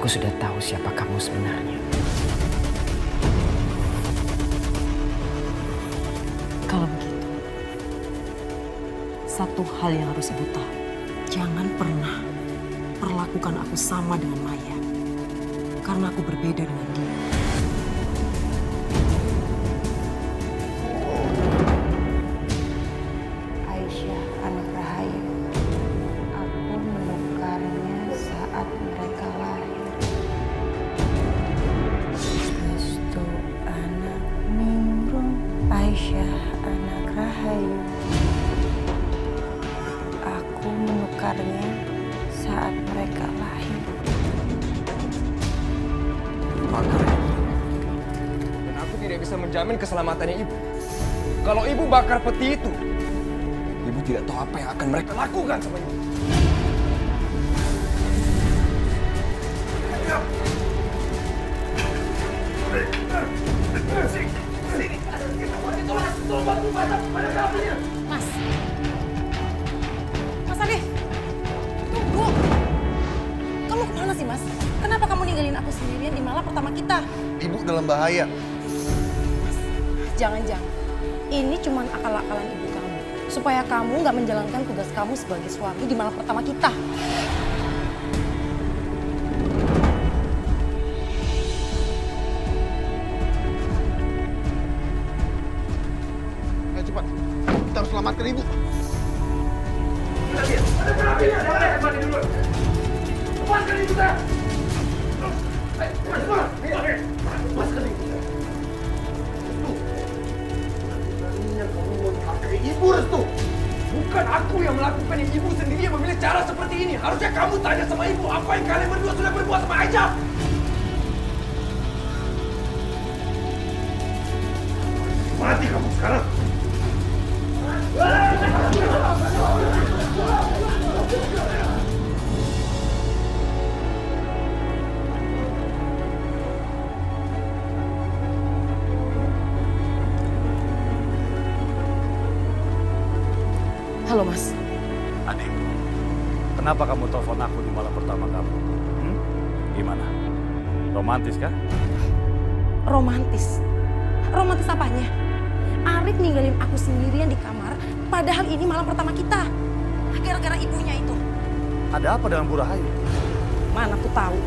Aku sudah tahu siapa kamu sebenarnya. Kalau begitu, satu hal yang harus ibu tahu. Jangan pernah perlakukan aku sama dengan Maya. Karena aku berbeda dengan dia. Aisyah, anak Rahayu. Aku menukarnya saat mereka lahir. Restu anak nimbrung. Aisyah, anak Rahayu. Aku menukarnya saat mereka lahir. Dan aku tidak bisa menjamin keselamatannya ibu. Kalau ibu bakar peti itu, ibu tidak tahu apa yang akan mereka lakukan sama ibu. Mas. Mas Arif. Tunggu. Kamu kemana sih, Mas? Kenapa kamu ninggalin aku sendirian di malam pertama kita? Ibu dalam bahaya. Jangan-jangan ini cuma akal-akalan ibu kamu. Supaya kamu nggak menjalankan tugas kamu sebagai suami di malam pertama kita. Ayo cepat, kita harus selamatkan ibu. Ibu Restu, bukan aku yang melakukan ini. Ibu sendiri yang memilih cara seperti ini. Harusnya kamu tanya sama ibu apa yang kalian berdua sudah berbuat sama Aisyah. Mati kamu sekarang. Halo, Mas. Adik, kenapa kamu telepon aku di malam pertama kamu? Gimana? Romantis kah? Romantis? Romantis apanya? Arif ninggalin aku sendirian di kamar, padahal ini malam pertama kita. Gara-gara ibunya itu. Ada apa dengan Bu Rahayu? Mana aku tahu.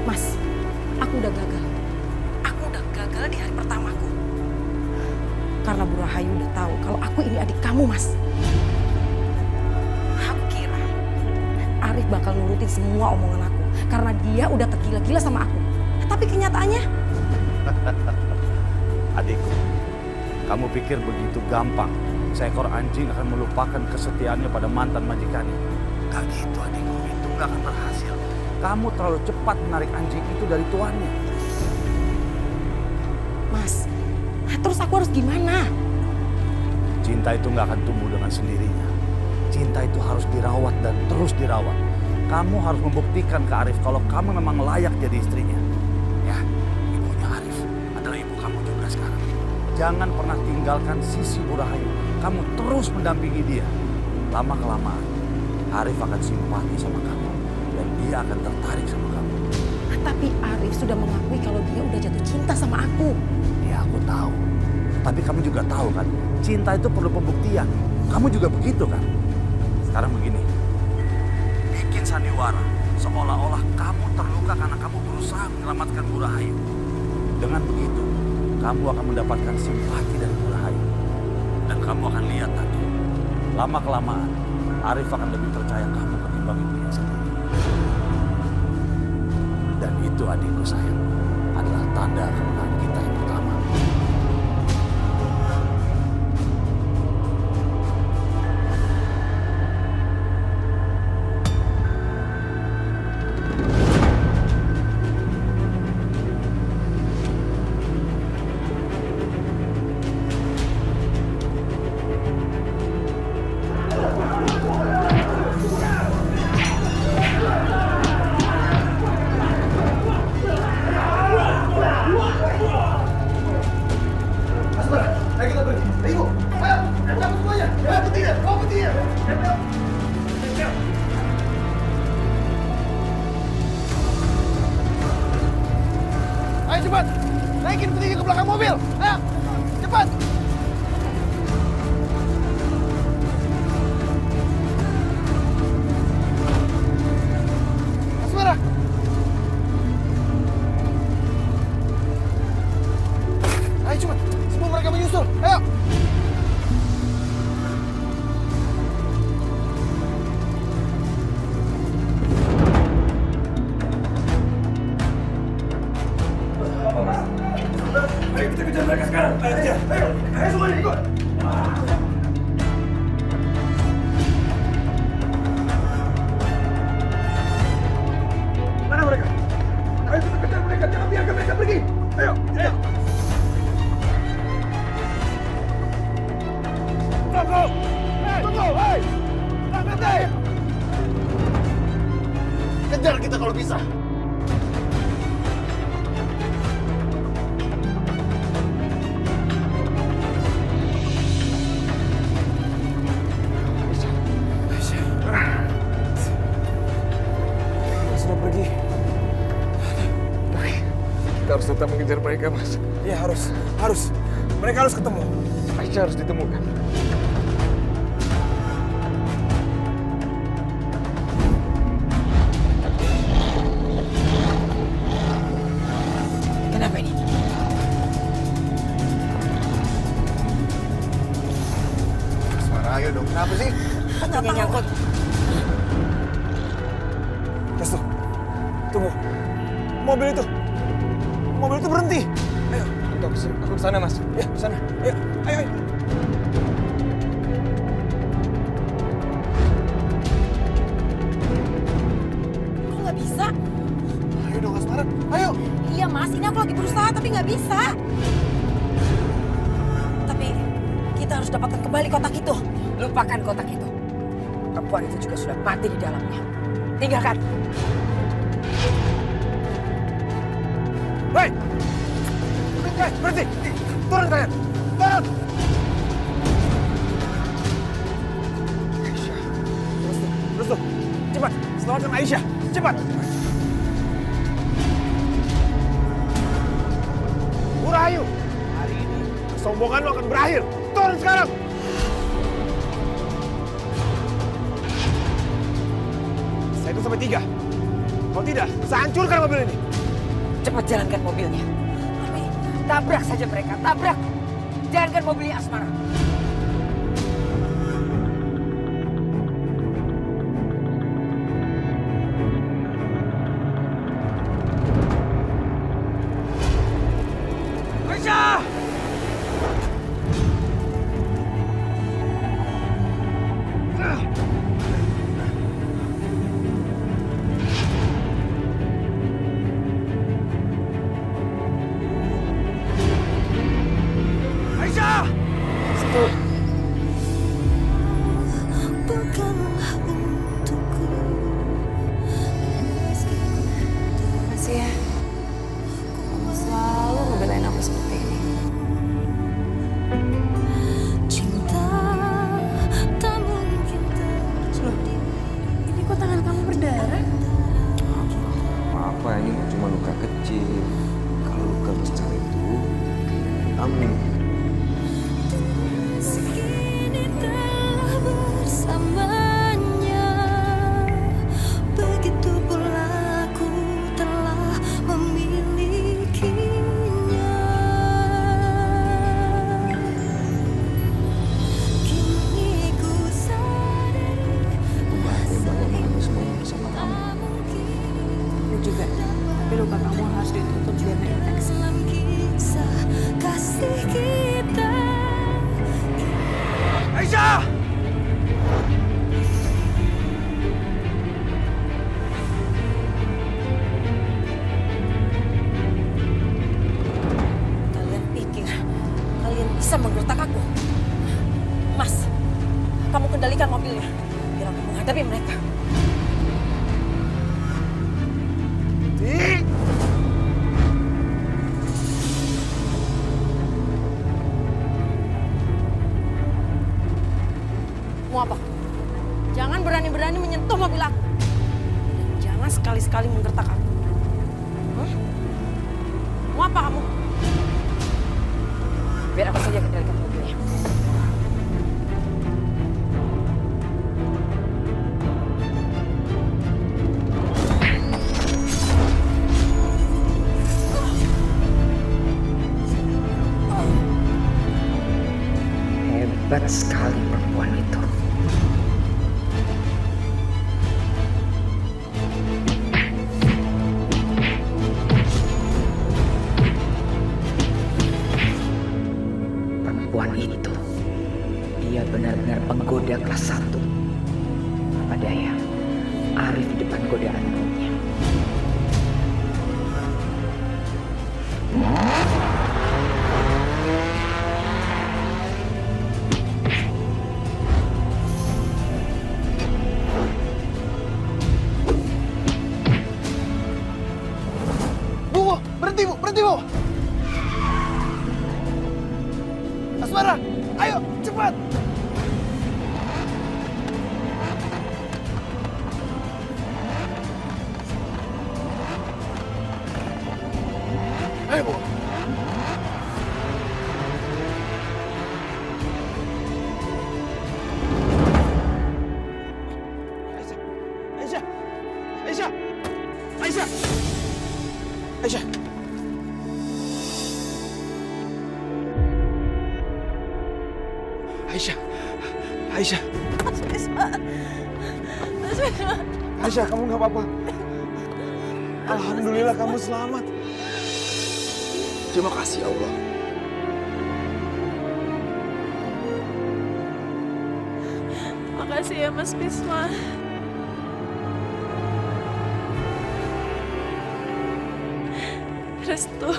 Mas, aku udah gagal. Aku udah gagal di hari pertamaku. Karena Bu Rahayu udah tahu kalau aku ini adik kamu, Mas. Aku kira Arif bakal nurutin semua omongan aku. Karena dia udah tergila-gila sama aku. Tapi kenyataannya... Adikku, kamu pikir begitu gampang seekor anjing akan melupakan kesetiaannya pada mantan majikannya? Gak gitu adikku, itu gak akan berhasil. Kamu terlalu cepat menarik anjing itu dari tuannya. Mas, terus aku harus gimana? Cinta itu gak akan tumbuh dengan sendirinya. Cinta itu harus dirawat dan terus dirawat. Kamu harus membuktikan ke Arif kalau kamu memang layak jadi istrinya. Ya, ibunya Arif adalah ibu kamu juga sekarang. Jangan pernah tinggalkan sisi Bu Rahayu. Kamu terus mendampingi dia. Lama-kelamaan, Arif akan simpati sama kamu. Dan dia akan tertarik sama kamu. Tapi Arif sudah mengakui kalau dia udah jatuh cinta sama aku. Ya, aku tahu. Tapi kamu juga tahu kan, cinta itu perlu pembuktian. Kamu juga begitu kan? Sekarang begini, bikin sandiwara seolah-olah kamu terluka karena kamu berusaha menyelamatkan Bu Rahayu. Dengan begitu, kamu akan mendapatkan simpati dari Bu Rahayu. Dan kamu akan lihat nanti, lama-kelamaan Arif akan lebih percaya kamu ketimbang ibunya sendiri. Dan itu adikku sayang, adalah tanda kemenangan kita yang pertama. Naikin petinya ke belakang mobil. Ayo, cepat. Asmara. Ayo cepat, semua mereka menyusul. Ayo. Ayo kita kejar mereka sekarang. Ayo kejar. Ayo semuanya ikut. Mana mereka? Ayo kita kejar mereka. Jangan biarkan mereka pergi. Ayo. Ayo. Tunggu. Tunggu. Hei. Berhenti. Kejar kita kalau bisa. Sudah pergi. Kita harus tetap mengejar mereka, Mas. Iya, harus. Mereka harus ketemu. Aisyah harus ditemukan. Kenapa ini? Asmara, ayo dong. Kenapa sih? Kakinya nyangkut. Restu, tunggu. Mobil itu berhenti. Ayo, aku ke sana, Mas. Ya, ke sana. Ayo, ayo. Kok nggak bisa? Ayo dong Asmara, ayo. Iya Mas, ini aku lagi berusaha tapi nggak bisa. Tapi kita harus dapatkan kembali kotak itu. Lupakan kotak itu. Perempuan itu juga sudah mati di dalamnya. Tinggalkan. Hei! Hei, berhenti! Turun kalian! Turun! Aisyah. Restu, cepat! Selamatkan Aisyah! Cepat! Rahayu, hari ini kesombongan lo akan berakhir. Turun sekarang! Saya hitung sampai 3. Kalau tidak, saya hancurkan mobil ini. Cepat jalankan mobilnya. Tapi tabrak saja mereka, tabrak. Jalankan mobilnya Asmara. Aisyah! Aisyah! Bukanlah untukku. Makasih ya. Selalu ngebelain aku seperti ini. Cinta tak mungkin terjadi. Ini kok tangan kamu berdarah? Apa ini cuma luka kecil. Kalau luka besar itu, amin. Kini telah bersamanya. Begitu pula aku telah memilikinya. Kini ku sadari Aku bahagia banget mengalami semua ini bersama kamu. Aku juga. Tapi luka kamu harus ditutup biar nggak infeksi. dalam kisah kasih kita. Aisyah! Kalian pikir kalian bisa menggertak aku? Mas, kamu kendalikan mobilnya. Biar aku menghadapi mereka. Mau apa? Jangan berani-berani menyentuh mobil aku. Dan jangan sekali-sekali menggertak aku. Mau apa kamu? Biar aku saja kendalikan mobilnya. Hebat sekali perempuan itu. Perempuan itu, dia benar-benar penggoda kelas 1. Apa daya, Arif di depan godaan kaumnya. Bu, berhenti bu, berhenti bu. Asmara, ayo cepat. Ayo bu. Aisyah! Aisyah! Aisyah! Aisyah! Aisyah! Aisyah! Aisyah, kamu nggak apa-apa. Alhamdulillah kamu selamat. Terima kasih ya Allah. Makasih ya Mas Bisma. Restu.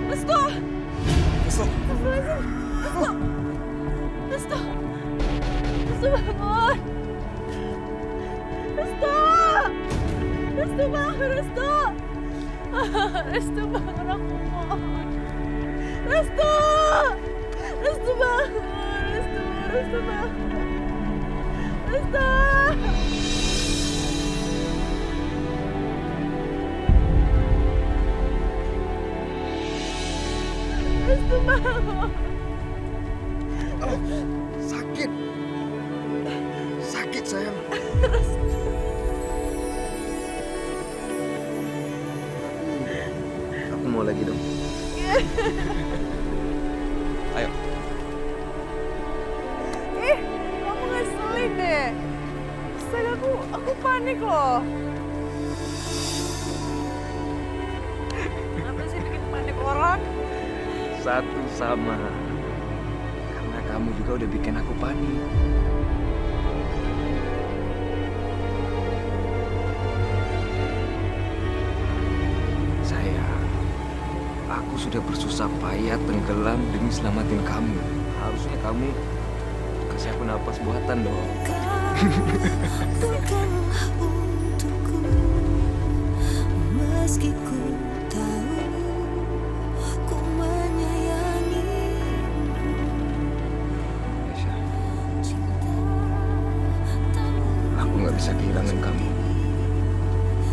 Restu. Restu. Restu. Restu bangun. Restu. Restu bangun, Restu. Restu bangun, aku mohon. Restu. Restu bangun, Restu. Restu bangun. Restu. Restu bangun. Sakit. Sakit sayang. Aku mau lagi dong. Ayo. Ih, kamu ngeselin deh. Astaga, aku panik loh. Kenapa sih bikin panik orang? Satu sama. Karena kamu juga udah bikin aku panik. Sayang, aku sudah bersusah payah tenggelam demi selamatin kamu. Harusnya kamu kasih aku napas buatan dong. Bukanlah untukku, meski ku tahu ku menyayangimu. Aisyah, Cinta tak aku nggak bisa kehilangan kamu.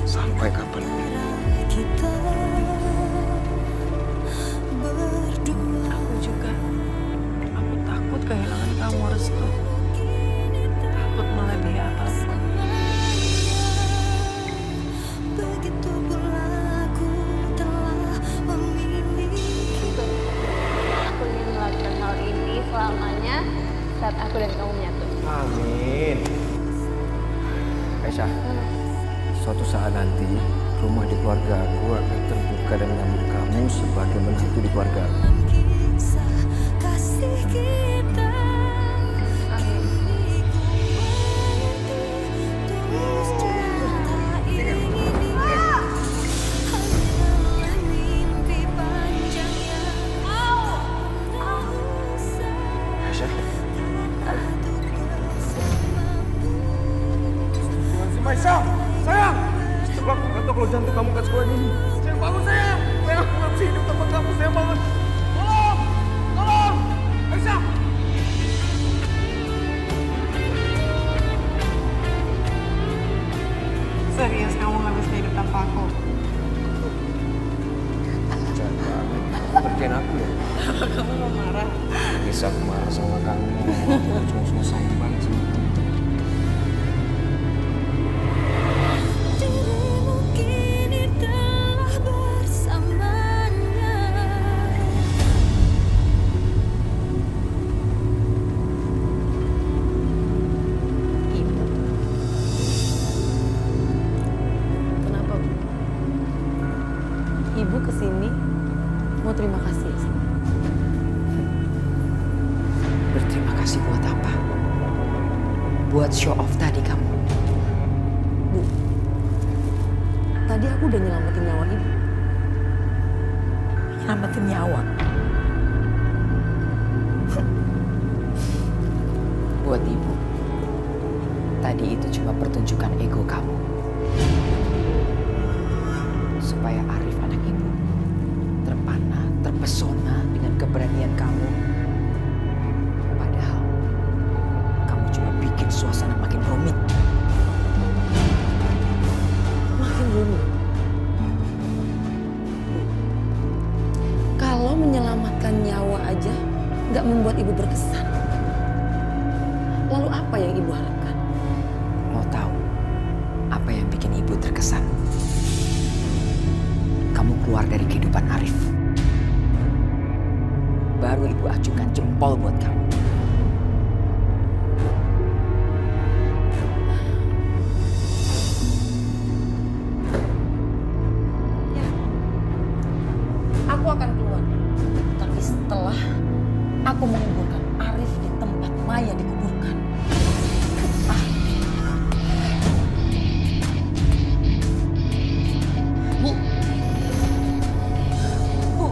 Sampai kapanpun. kita berdua. Aku juga. Aku takut kehilangan kamu, Restu. Takut melebihi apapun. Begitu pula aku telah memilih. Aku ingin melakukan hal ini selamanya saat aku dan kamu menyatu. Amin. Aisyah, suatu saat nanti rumah di keluarga aku akan terbuka dan menyambut kamu sebagai menantu di keluarga aku. Kisah kasih kita. Tulus tak ingin hanyalah mimpi panjang yang tak usah Aisyah, bersamamu. Aisyah, sayang. Setelah aku kata kalau jantung kamu gak sekuat ini. Sayang, bangun sayang. Sayang, aku gak bisa hidup kamu, saya bangun. Tolong! Tolong! Aisyah! Serius kamu nggak bisa hidup tanpa aku? Jangan banget. Kerjain aku ya. Kamu mau marah? Bisa aku marah sama kamu. Aku cuma sayang banget sama kamu. Dirimu kini telah bersamanya. Ibu. Kenapa, Bu? Ibu kesini mau terima kasih ya sama aku? Berterima kasih buat apa? Buat show off tadi kamu. Bu, tadi aku udah nyelamatin nyawa Ibu. Nyelamatin nyawa. Buat ibu, tadi itu cuma pertunjukan ego kamu. Supaya Arif anak ibu terpana, terpesona dengan keberanian kamu. Padahal kamu cuma bikin suasana makin rumit. Makin rumit. Kalau menyelamatkan nyawa aja nggak membuat Ibu berkesan. Lalu apa yang Ibu harapkan? Mau tahu apa yang bikin ibu terkesan? Kamu keluar dari kehidupan Arif. Baru ibu acungkan jempol buat kamu. Ya, aku akan keluar. Tapi setelah aku menguburkan Arif di tempat Maya dikuburkan. Bu, Bu,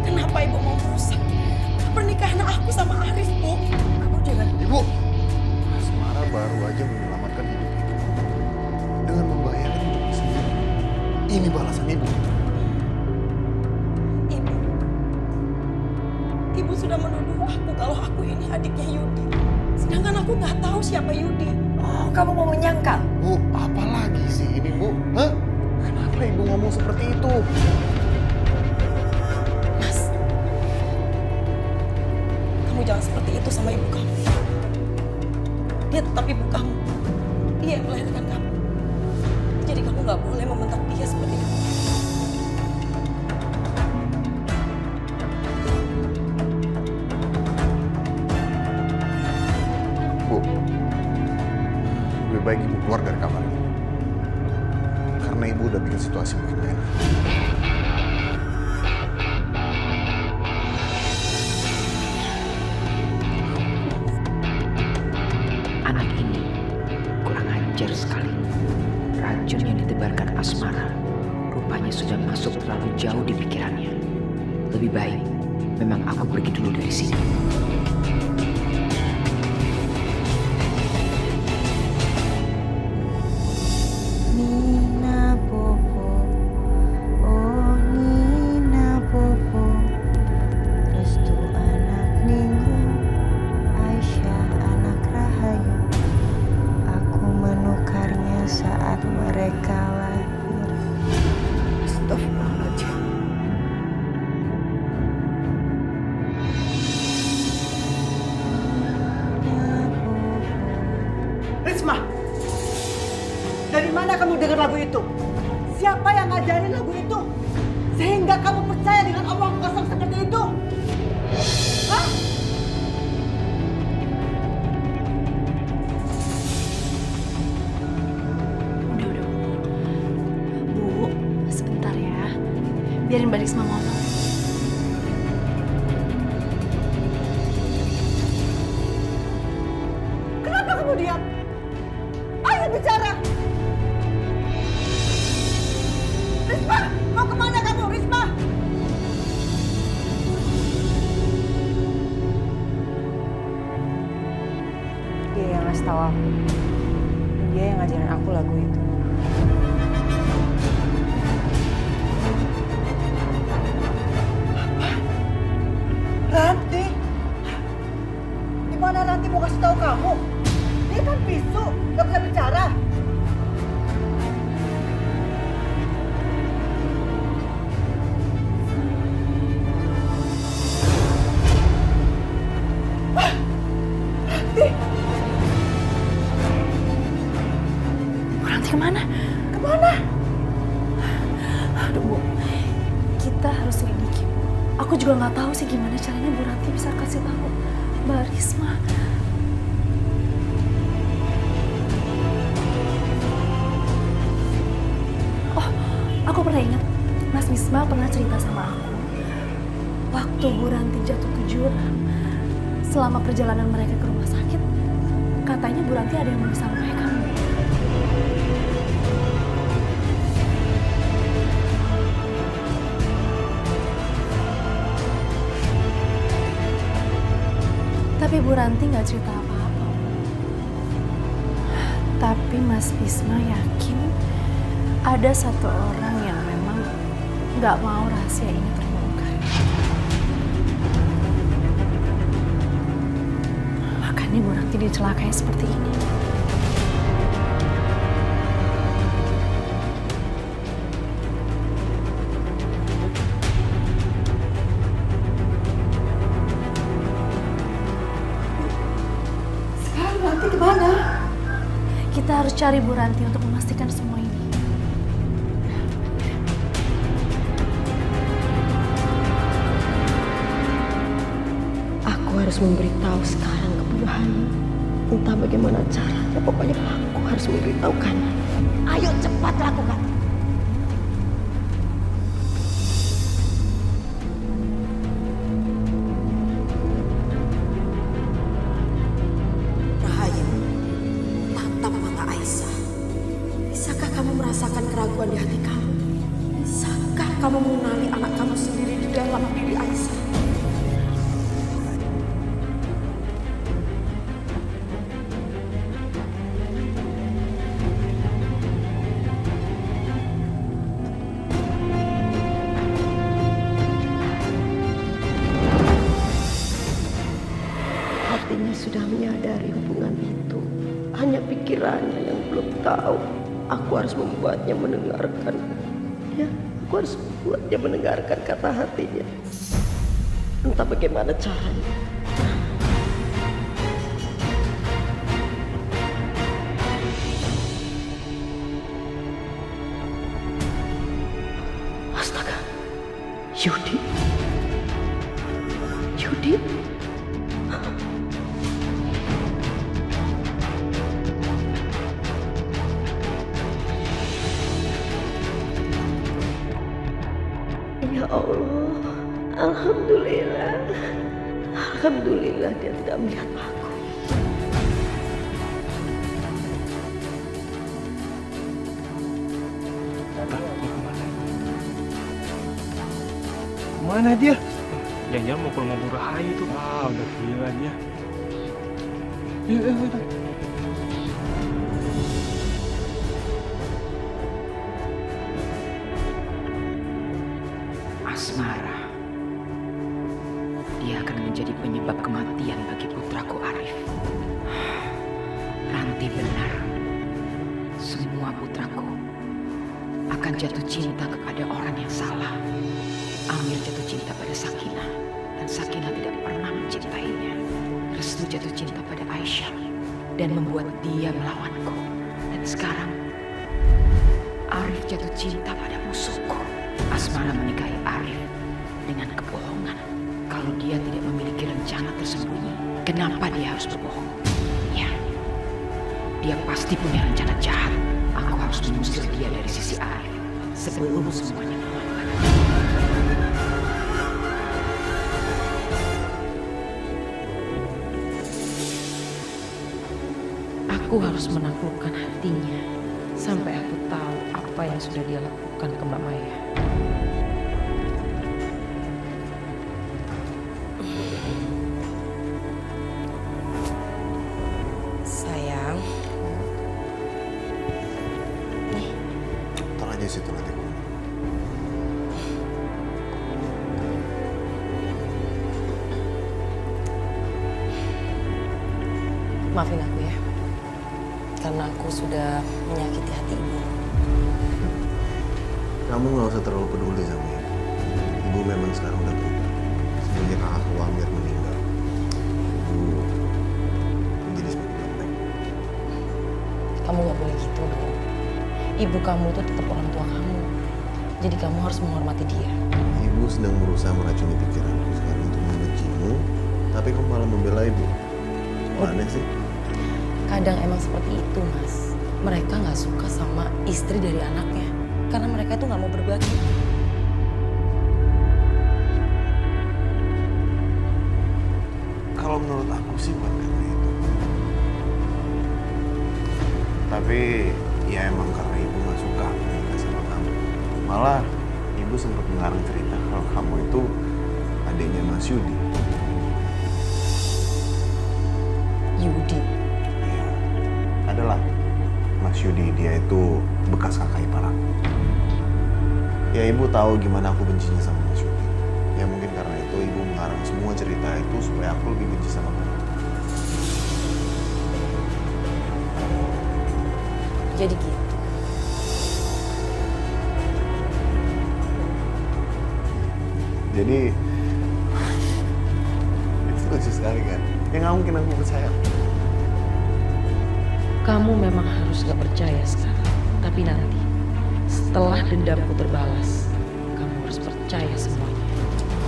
kenapa Ibu mau merusak pernikahan aku sama Arif, Bu? Kamu jangan. Ibu. Asmara baru aja menyelamatkan hidup Ibu. Dengan membahayakan hidupnya sendiri. Ini balasan Ibu. Ibu. Ibu sudah menuduh aku kalau aku ini adiknya Yudi. Sedangkan aku nggak tahu siapa Yudi. Oh, kamu mau menyangkal? Bu, apa lagi sih ini, Bu? Hah? Kenapa Ibu ngomong seperti itu? Mas, kamu jangan seperti itu sama ibu kamu. Dia tetap ibu kamu. Dia yang melahirkan kamu. Jadi kamu nggak boleh membentak dia seperti itu. Bu, lebih baik Ibu keluar dari kamar ini. Karena Ibu udah bikin situasi makin gak enak. Anak ini kurang ajar sekali. Racun yang ditebarkan Asmara rupanya sudah masuk terlalu jauh di pikirannya. Lebih baik memang aku pergi dulu dari sini. Nina Bobo, oh Nina Bobo, Restu anak Ninggu, Aisyah anak Rahayu. Aku menukarnya saat mereka lahir. Astagfirullahaladzim. Risma, dari mana kamu dengar lagu itu? Siapa yang ngajarin lagu itu? Sehingga kamu percaya dengan omong kosong seperti itu? Hah? Udah. Bu, sebentar ya. Biarin balik sama ngomong. Kenapa kamu diam? Ayo bicara! Risma, mau kemana kamu, Risma? Dia yang ngasih tahu aku. Dia yang ngajarin aku lagu itu. tahu kamu? Dia kan bisu, nggak bisa bicara. Bu Ranti kemana? Kemana? Aduh Bu, kita harus selidiki Bu. Aku juga nggak tahu sih gimana caranya Bu Ranti bisa kasih tahu Mbak Risma. Oh, aku pernah ingat Mas Bisma pernah cerita sama aku. Waktu Bu Ranti jatuh ke jurang, selama perjalanan mereka ke rumah sakit, katanya Bu Ranti ada yang mau disampaikan. Tapi Bu Ranti nggak cerita apa-apa. Tapi Mas Bisma yakin ada satu orang yang memang nggak mau rahasia ini terbongkar. Makanya Bu Ranti dicelakai seperti ini. Sekarang nanti kemana? Kita harus cari Bu Ranti untuk memastikan semua ini. Aku harus memberitahu sekarang ke Bu Rahayu. Entah bagaimana caranya, pokoknya aku harus memberitahukannya. Ayo cepat lakukan. Rahayu, tatap mata Aisyah. Bisakah kamu merasakan keraguan di hati kamu? Bisakah kamu mengenali anak kamu sendiri di dalam diri Aisyah? Hatinya sudah menyadari hubungan itu. Hanya pikirannya yang belum tahu. Aku harus membuatnya mendengarkan. Ya, aku harus membuatnya mendengarkan kata hatinya. Entah bagaimana caranya. Astaga, Yudi. Yudi. Ya Allah, Alhamdulillah. Alhamdulillah dia tidak melihat aku. Kemana dia? Jangan-jangan mau ke rumah Bu Rahayu tuh. Ah, udah gila dia. Yuk. Asmara. Dia akan menjadi penyebab kematian bagi putraku Arif. Ranti benar. Semua putraku akan jatuh cinta kepada orang yang salah. Amir jatuh cinta pada Sakinah, dan Sakinah tidak pernah mencintainya. Restu jatuh cinta pada Aisyah dan membuat dia melawanku. Dan sekarang Arif jatuh cinta pada musuhku. Asmara menikahi Arif dengan kebohongan. Kalau dia tidak memiliki rencana tersembunyi, kenapa dia harus berbohong? Ya, dia pasti punya rencana jahat. Aku harus mengusir dia dari sisi Arif sebelum semuanya terlambat. Aku harus menaklukkan hatinya sampai aku tahu apa yang sudah dia lakukan ke Mbak Maya. Sayang, Taruh aja situ nanti. Maafin aku ya. Karena aku sudah menyakiti hati ibu. Kamu nggak usah terlalu peduli sama ibu. Ibu memang sekarang udah berubah. Semenjak kakakku Amir meninggal, ibu menjadi semakin baik. Kamu gak boleh gitu dong. Ibu kamu itu tetap orang tua kamu. Jadi kamu harus menghormati dia. Ibu sedang berusaha meracuni pikiranku sekarang untuk membencimu, tapi kamu malah membela ibu. Aneh sih. Kadang emang seperti itu, Mas. Mereka gak suka sama istri dari anaknya. Karena mereka itu gak mau berbagi. Kalau menurut aku sih bukan karena itu. Tapi ya emang karena ibu gak suka aku nikah sama kamu. Malah ibu sempat mengarang cerita kalau kamu itu adiknya Mas Yudi. Yudi? Iya, adalah Mas Yudi. Dia itu bekas kakak ipar aku. Ya ibu tahu gimana aku bencinya sama Mas Yudi. Ya mungkin karena itu ibu mengarang semua cerita itu supaya aku lebih benci sama kamu. Jadi gitu. Jadi itu lucu sekali kan? Ya nggak mungkin aku percaya. Kamu memang harus gak percaya sekarang. Tapi nanti, setelah dendamku terbalas, kamu harus percaya semuanya.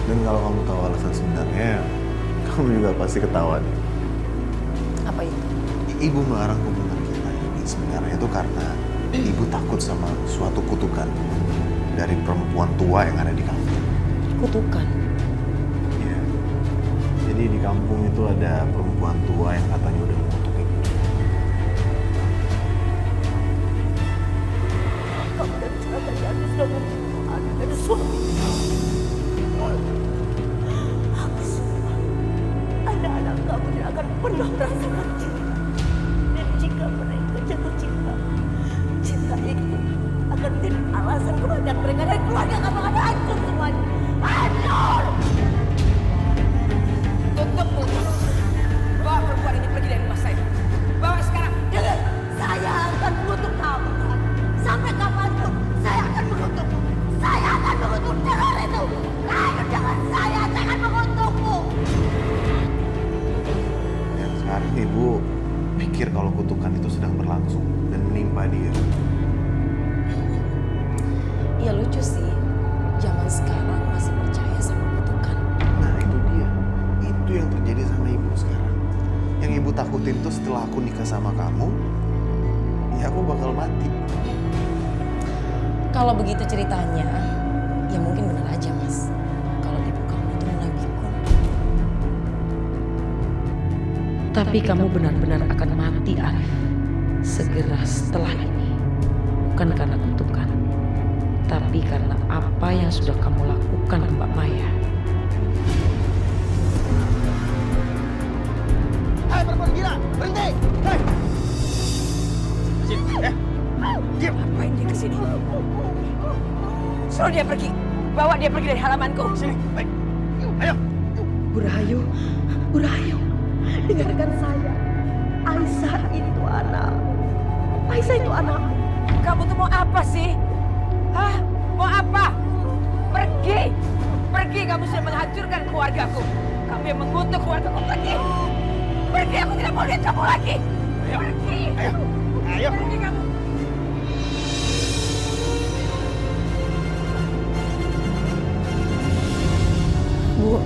Dan kalau kamu tahu alasan sebenarnya, kamu juga pasti ketawa deh. Apa itu? Ibu melarang hubungan kita ini sebenarnya itu karena ibu takut sama suatu kutukan dari perempuan tua yang ada di kampung. Kutukan? Iya. Jadi di kampung itu ada perempuan tua yang katanya udah mengutuk ibu. Kamu dan celaka Anda sudah membunuh anak dan suami. Aku sumpah, anak-anak kamu tidak akan pernah merasakan cinta. Dan jika mereka jatuh cinta, cinta itu akan menjadi alasan kebahagiaan mereka dan keluarga kamu akan hancur semuanya. Hancur! Tutup mulut. Bawa perempuan ini pergi dari rumah saya. Bawa sekarang. Dengar, saya akan mengutuk kamu. Sampai kapanpun, saya akan mengutukmu. Saya akan mengutuk. Dengar itu. Ayo jangan saya akan mengutukmu. Dan sekarang ibu pikir kalau kutukan itu sedang berlangsung dan menimpa dia. Ya lucu sih. Zaman sekarang masih percaya sama kutukan. Nah itu dia. Itu yang terjadi sama ibu sekarang. Yang ibu takutin tuh setelah aku nikah sama kamu, ya aku bakal mati. Kalau begitu ceritanya, ya mungkin benar aja, Mas. Kalau ibu kamu itu menagihku. Tapi kamu benar-benar akan mati, Arif. Segera setelah ini. Bukan karena kutukan. Tapi karena apa yang sudah kamu lakukan ke Mbak Maya. Hei perempuan gila, berhenti! Hei! Diam. Ngapain dia kesini? Suruh dia pergi. Bawa dia pergi dari halamanku. Sini, baik. Ayo. Bu Rahayu, Bu Rahayu, dengarkan saya. Aisyah itu anak. Aisyah itu anak. Kamu tuh mau apa sih? Hah? Mau apa? Pergi! Pergi, kamu sudah menghancurkan keluargaku. Kamu yang mengutuk keluargaku. Pergi! Pergi, aku tidak mau lihat kamu lagi. Ayo. Pergi! Ayo. Ayo. Pergi kamu. Bu,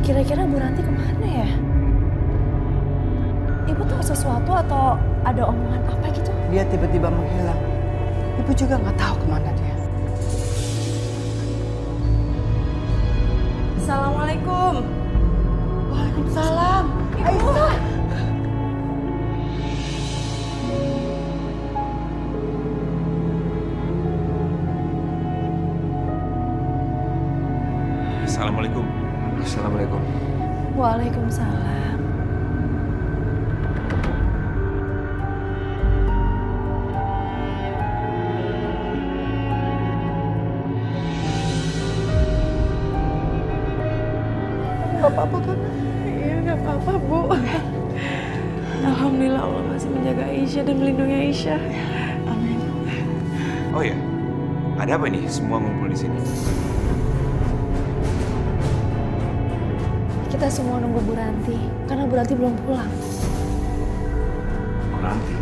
kira-kira Bu Ranti kemana ya? Ibu tahu sesuatu atau ada omongan apa gitu? Dia tiba-tiba menghilang. Ibu juga nggak tahu kemana dia. Assalamualaikum. Waalaikumsalam. Aisyah. Assalamualaikum. Assalamualaikum. Waalaikumsalam. Nggak apa-apa kan? Iya nggak apa-apa Bu. Allah masih menjaga Aisyah dan melindungi Aisyah. Amin. Oh ya, ada apa nih semua ngumpul di sini? Kita semua nunggu Bu Ranti, karena Bu Ranti belum pulang. Bu Ranti?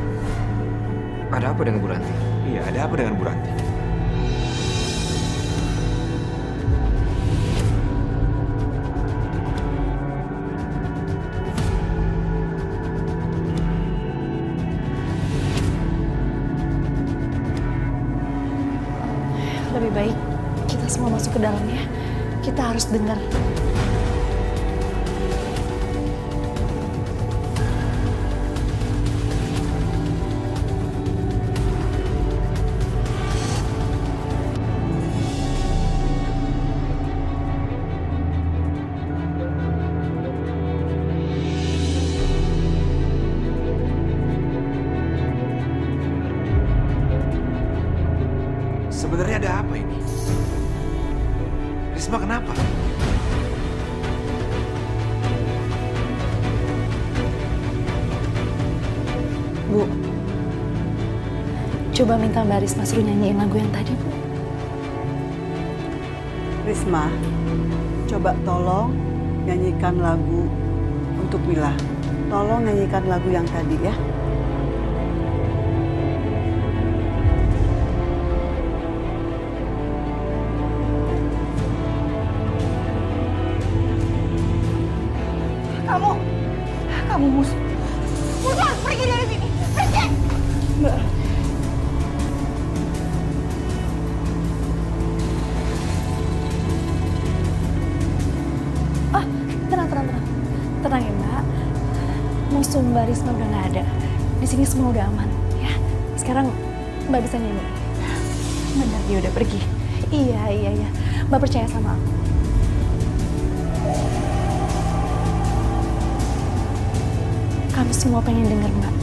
Ada apa dengan Bu Ranti? Iya, ada apa dengan Bu Ranti? Lebih baik kita semua masuk ke dalam ya. Kita harus dengar. Sebenarnya ada apa ini? Risma kenapa? Bu, coba minta Mbak Risma suruh nyanyiin lagu yang tadi, Bu. Risma, coba tolong nyanyikan lagu untuk Mila. Tolong nyanyikan lagu yang tadi ya. Kamu musuh. Musuh, pergi dari sini. Pergi. Mbak. Tenang. Tenang ya, Mbak. Musuh Mbak Risma udah nggak ada. Di sini semua udah aman, ya. Sekarang Mbak bisa nyanyi. Benar, dia udah pergi. Iya. Mbak percaya sama aku. Kami semua pengen denger, Mbak.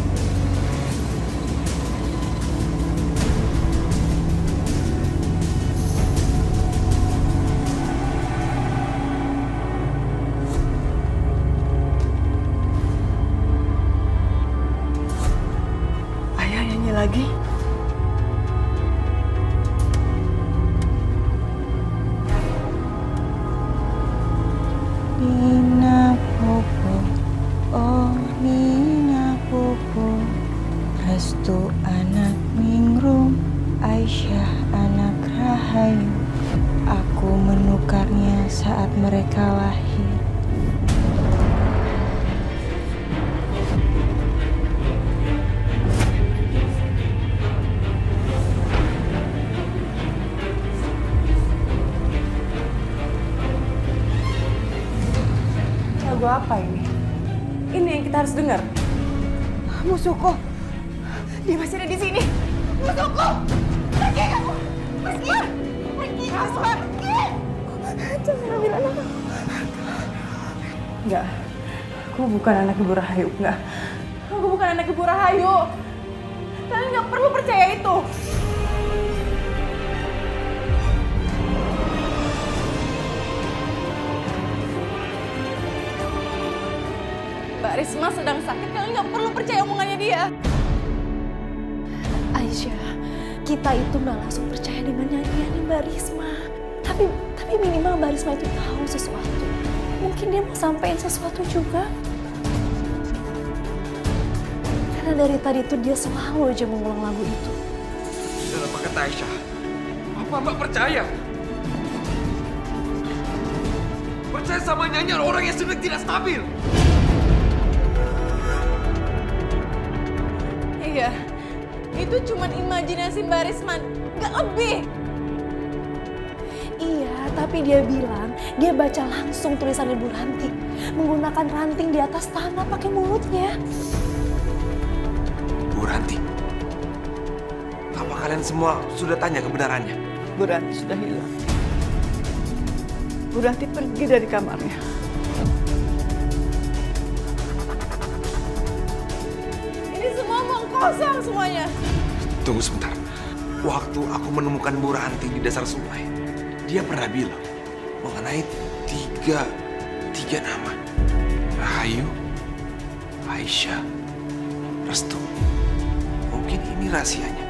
Ayah nyanyi lagi. Nina Popo, oh Nina Popo, Restu anak Ningrum, Aisyah anak Rahayu. Aku menukarnya saat mereka lahir. Lagu apa ini? Ini yang kita harus dengar. Musuhku. Dia masih ada di sini. Musuhku. Pergi kamu. Pergi. Pergi. Asma. Pergi. Jangan ambil anakku. Enggak. Aku bukan anak Ibu Rahayu. Enggak. Aku bukan anak Ibu Rahayu. Kalian nggak perlu percaya itu. Mbak Risma sedang sakit, kalian nggak perlu percaya omongannya dia. Aisyah, kita itu nggak langsung percaya dengan nyanyiannya Mbak Risma. Tapi minimal Mbak Risma itu tahu sesuatu. Mungkin dia mau sampein sesuatu juga. Karena dari tadi itu dia selalu aja mengulang lagu itu. Dalam kata Aisyah, apa Mbak percaya? Percaya sama nyanyian orang yang sedang tidak stabil. Iya, itu cuma imajinasi Mbak Risma, nggak lebih. Iya, tapi dia bilang dia baca langsung tulisan Ibu Ranti. Menggunakan ranting di atas tanah pakai mulutnya. Bu Ranti, apa kalian semua sudah tanya kebenarannya? Bu Ranti sudah hilang. Bu Ranti pergi dari kamarnya. Ini semua omong kosong semuanya. Tunggu sebentar. Waktu aku menemukan Bu Ranti di dasar sungai, dia pernah bilang mengenai tiga nama. Rahayu, Aisyah, Restu, mungkin ini rahasianya.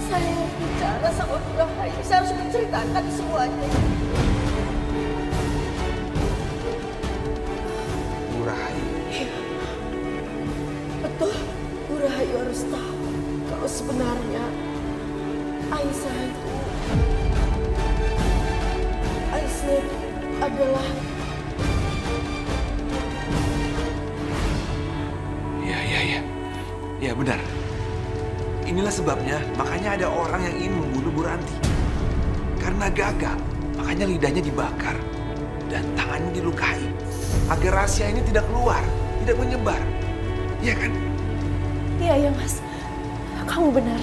Saya mau bicara sama Bu Rahayu. Saya harus menceritakan semuanya. Bu Rahayu. Betul, Bu Rahayu harus tahu kalau sebenarnya Aisyah adalah Ya benar. Inilah sebabnya makanya ada orang yang ingin membunuh Bu Ranti. Karena gagal, makanya lidahnya dibakar dan tangannya dilukai. Agar rahasia ini tidak keluar, tidak menyebar. Iya kan? Iya Mas, kamu benar.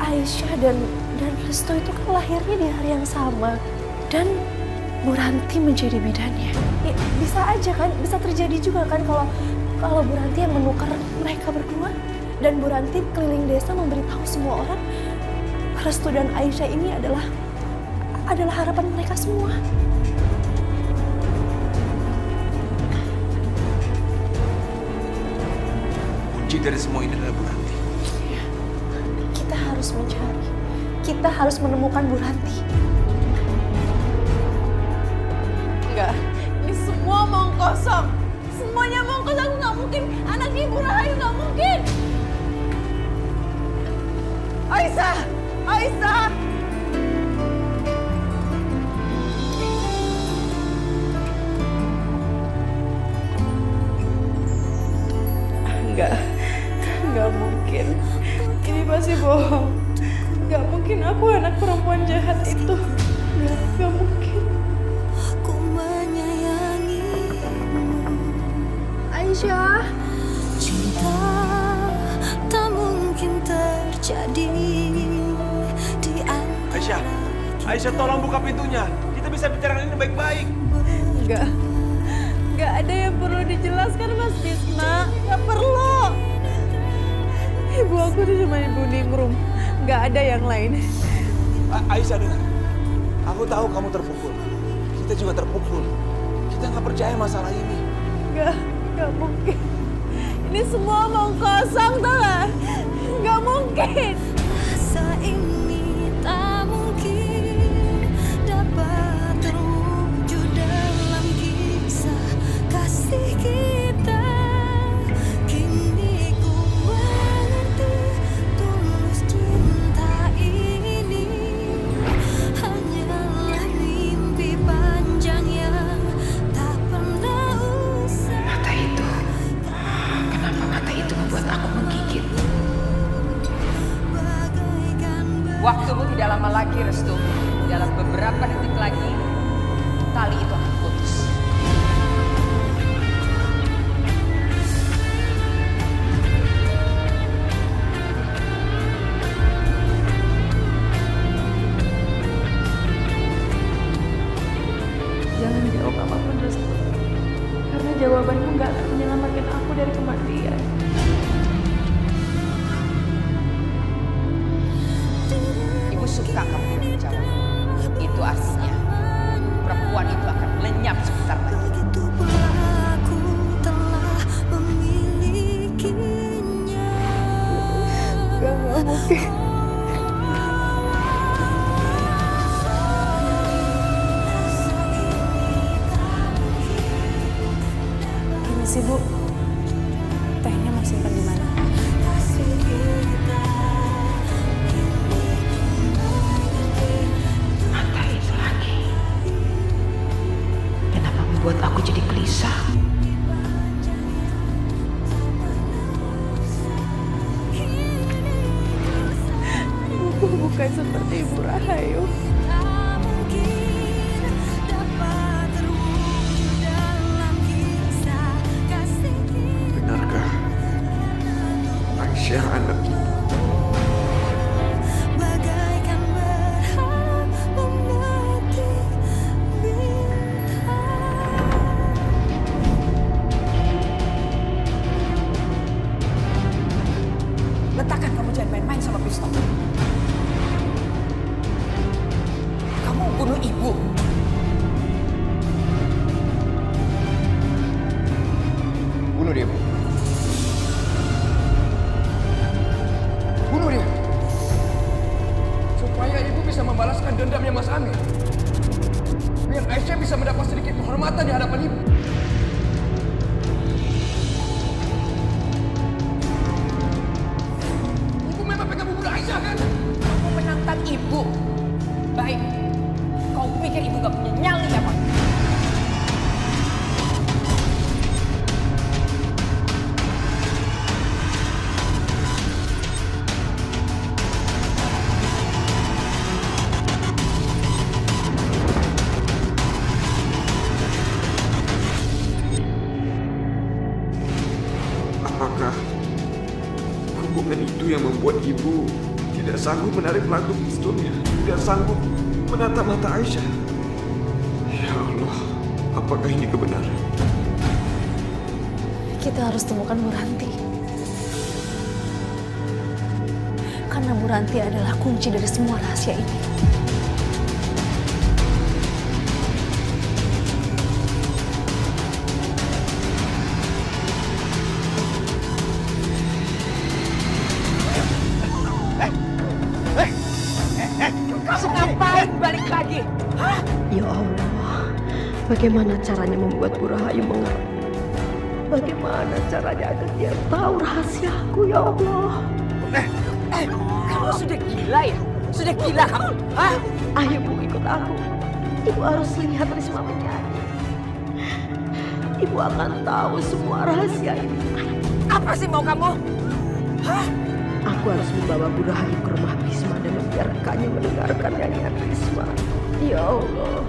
Aisyah dan Restu itu kan lahirnya di hari yang sama. Dan Bu Ranti menjadi bidannya. Ya, bisa aja kan, bisa terjadi juga kan kalau Bu Ranti yang menukar mereka berdua. Dan Bu Ranti keliling desa memberitahu semua orang Restu dan Aisyah ini adalah harapan mereka semua. Kunci dari semua ini adalah Bu Ranti. Kita harus mencari. Kita harus menemukan Bu Ranti. Enggak, ini semua omong kosong. Semuanya omong kosong, nggak mungkin. Anak Ibu Rahayu nggak mungkin. Aisyah! Aisyah! Enggak mungkin. Ini pasti bohong. Enggak mungkin aku anak perempuan jahat itu. Enggak mungkin. Aku menyayangimu. Aisyah. Cinta tak mungkin terjadi di antara. Aisyah tolong buka pintunya. Kita bisa bicarakan ini baik-baik. Enggak ada yang perlu dijelaskan, Mas Bisma. Enggak perlu. Ibu aku tuh cuma ibu Ningrum. Enggak ada yang lain. Aisyah dengar. Aku tahu kamu terpukul. Kita juga terpukul. Kita nggak percaya masalah ini. Enggak mungkin. Ini semua omong kosong, tau gak? Enggak mungkin. rasa ini tak mungkin dapat terwujud dalam kisah kasih kita. Kini ku mengerti tulus cinta ini hanyalah mimpi panjang yang tak pernah usai. Mata itu, kenapa mata itu membuat aku menggigit? Waktumu tidak lama lagi, Restu. Dalam beberapa detik lagi, tali itu akan putus. Jangan jawab apapun, Restu. Karena jawabanmu gak akan menyelamatkan aku dari kematian. Ibu suka kamu tidak menjawab. Itu artinya perempuan itu akan lenyap sebentar lagi. Begitu pula aku telah memilikinya. Gak mungkin. Permisi, Bu. Tehnya mau simpan di mana? Mata itu lagi. Kenapa membuat aku jadi gelisah? Ibuku bukan seperti Ibu Rahayu. Tak mungkin dapat terwujud dalam kisah kasih kita. Benarkah Aisyah anak ibu? Bagaikan berharap memetik bintang. Letakkan, kamu jangan main-main sama pistol. dia, Bu. Bunuh dia. Supaya ibu bisa membalaskan dendamnya Mas Amir. Biar Aisyah bisa mendapat sedikit kehormatan di hadapan ibu. Ibu memang pengen membunuh Aisyah kan? Kamu menantang ibu. Baik. Kau pikir ibu gak punya nyali apa? Apakah hubungan itu yang membuat ibu tidak sanggup menarik pelantuk pistolnya, tidak sanggup menatap mata Aisyah? Ya Allah, apakah ini kebenaran? Kita harus temukan Bu Ranti. Karena Bu Ranti adalah kunci dari semua rahasia ini. Kamu ngapain balik lagi? Hah? Ya Allah, bagaimana caranya membuat Bu Rahayu mengerti? Bagaimana caranya agar dia tahu rahasiaku, ya Allah? Kamu sudah gila ya? Sudah gila kamu? Hah? Ayo Bu, ikut aku. Ibu harus lihat Risma menyanyi. Ibu akan tahu semua rahasia ini. Apa sih mau kamu? Hah? Aku harus membawa Bu Rahayu ke rumah Risma dan membiarkannya mendengarkan nyanyian Risma. Ya Allah,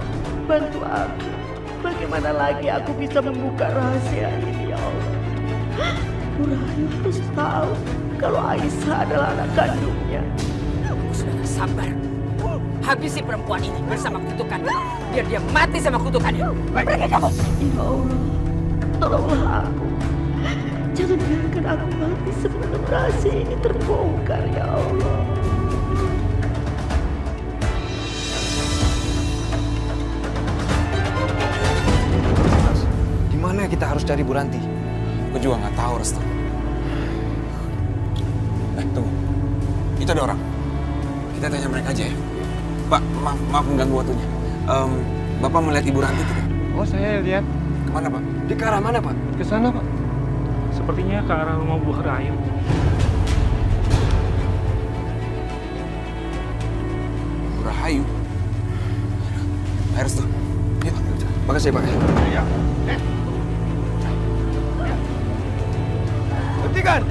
bantu aku. Bagaimana lagi aku bisa membuka rahasia ini, ya Allah? Bu Rahayu harus tahu kalau Aisyah adalah anak kandungnya. Aku sudah gak sabar. Habisi perempuan ini bersama kutukan. Biar dia mati sama kutukannya. Pergi kamu. Ya Allah, tolonglah aku. Jangan biarkan aku mati sebelum rahasia ini terbongkar, ya Allah. Di mana kita harus cari Bu Ranti? Gue juga nggak tahu, Restu. Tunggu. Itu ada orang. Kita tanya mereka aja ya. Pak, maaf mengganggu waktunya. Bapak melihat Ibu Ranti tidak? Oh, saya lihat. Kemana, Pak? Di ke arah mana, Pak? Ke sana, Pak. Sepertinya ke arah rumah Bu Rahayu. Bu Rahayu? Ayo, Restu. Yuk. Makasih, Pak. Iya. Hentikan!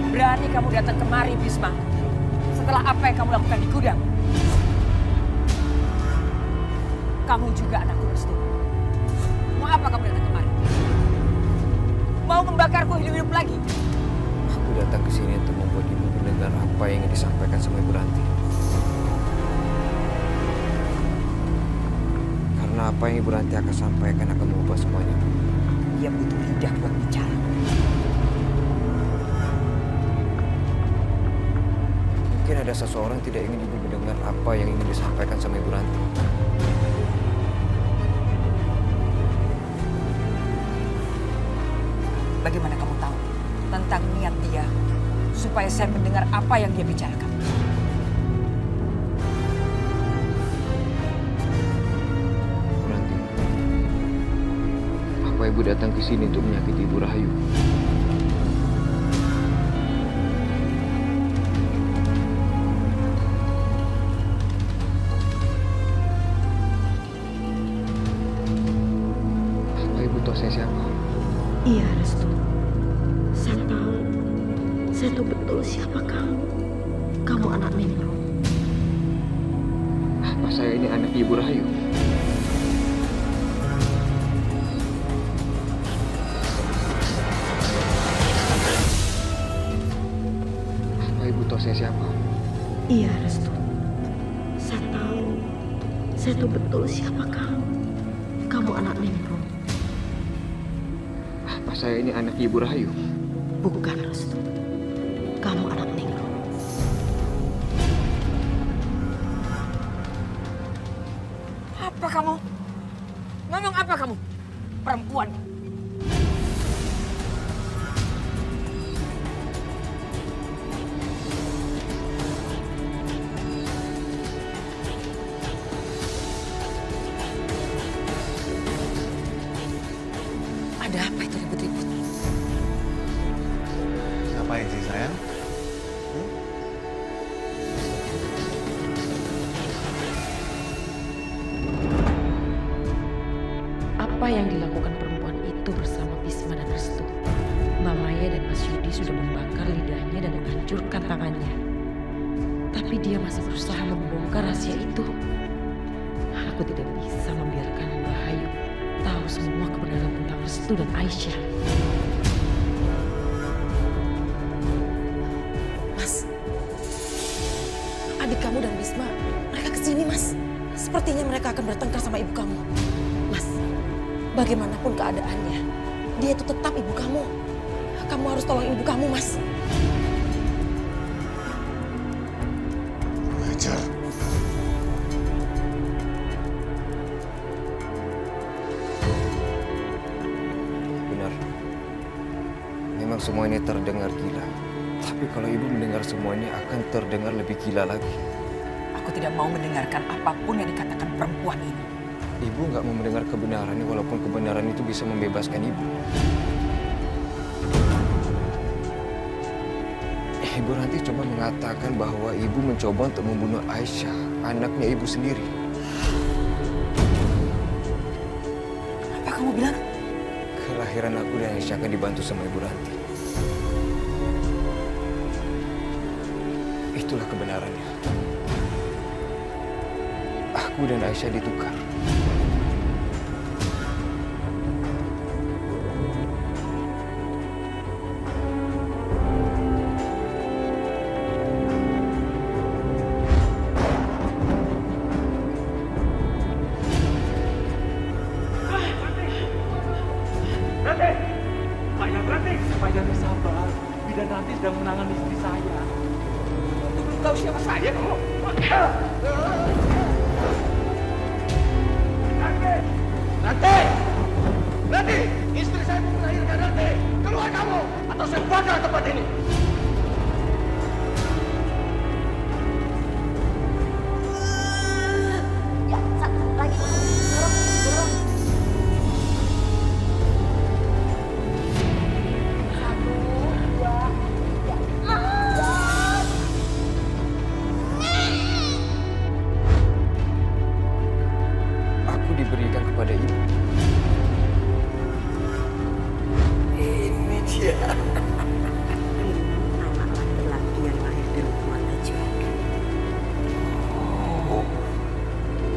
Berani kamu datang kemari, Bisma. Setelah apa yang kamu lakukan di gudang. Kamu juga anakku, Restu. Mau apa kamu datang kemari? Mau membakarku hidup-hidup lagi? Aku datang ke sini untuk membuat ibu mendengar apa yang ingin disampaikan sama Ibu Ranti. Karena apa yang Ibu Ranti akan sampaikan akan mengubah semuanya. Dia butuh lidah buat bicara. Mungkin ada seseorang tidak ingin ibu mendengar apa yang ingin disampaikan sama Ibu Ranti. Bagaimana kamu tahu tentang niat dia supaya saya mendengar apa yang dia bicarakan? Ibu Ranti, apa ibu datang ke sini untuk menyakiti Ibu Rahayu? Apa ibu tahu saya siapa? Iya, Restu. Saya tahu. Saya tahu betul siapa kamu. Kamu anak Nimrod. Apa saya ini anak Ibu Rahayu? Apa ibu tahu saya siapa? Iya, Restu. Saya tahu. Saya tahu betul siapa kamu. Kamu anak Nimrod. Apa saya ini anak Ibu Rahayu? Bukan, Restu. Kamu anak Nimrod. Apa kamu? Ngomong apa kamu? Perempuan. Ada apa itu ribut-ribut? Ngapain sih sayang? Apa yang dilakukan perempuan itu bersama Bisma dan Restu? Mamaya dan Mas Yudi sudah membakar lidahnya dan menghancurkan tangannya. Tapi dia masih berusaha membongkar rahasia itu. Aku tidak bisa membiarkan Mbak Hayu tahu semua kebenaran tentang Restu dan Aisyah. Mas, adik kamu dan Bisma, mereka kesini, Mas. Sepertinya mereka akan bertengkar sama ibu kamu. Mas, bagaimanapun keadaannya, dia itu tetap ibu kamu. Kamu harus tolong ibu kamu, Mas. Ajar. Benar. Memang semua ini terdengar gila. Tapi kalau ibu mendengar semua ini akan terdengar lebih gila lagi. Aku tidak mau mendengarkan apapun yang dikatakan perempuan ini. Ibu nggak mau mendengar kebenaran ini walaupun kebenaran itu bisa membebaskan ibu. Ibu Ranti coba mengatakan bahwa ibu mencoba untuk membunuh Aisyah, anaknya ibu sendiri. Apa kamu bilang? Kelahiran aku dan Aisyah akan dibantu sama Ibu Ranti. Itulah kebenarannya. Aku dan Aisyah ditukar. Pak Yanti sabar. Bidan nanti sedang menangani istri saya. Belum tahu siapa saya kamu. Nanti, istri saya mau melahirkan nanti. Keluar kamu, atau saya bakar tempat ini. Ya, satu lagi. Dorong. Satu, dua, tiga. Aku diberikan kepada ibu. Ini dia. Anak laki-laki yang lahir di rumah Juragan. Oh,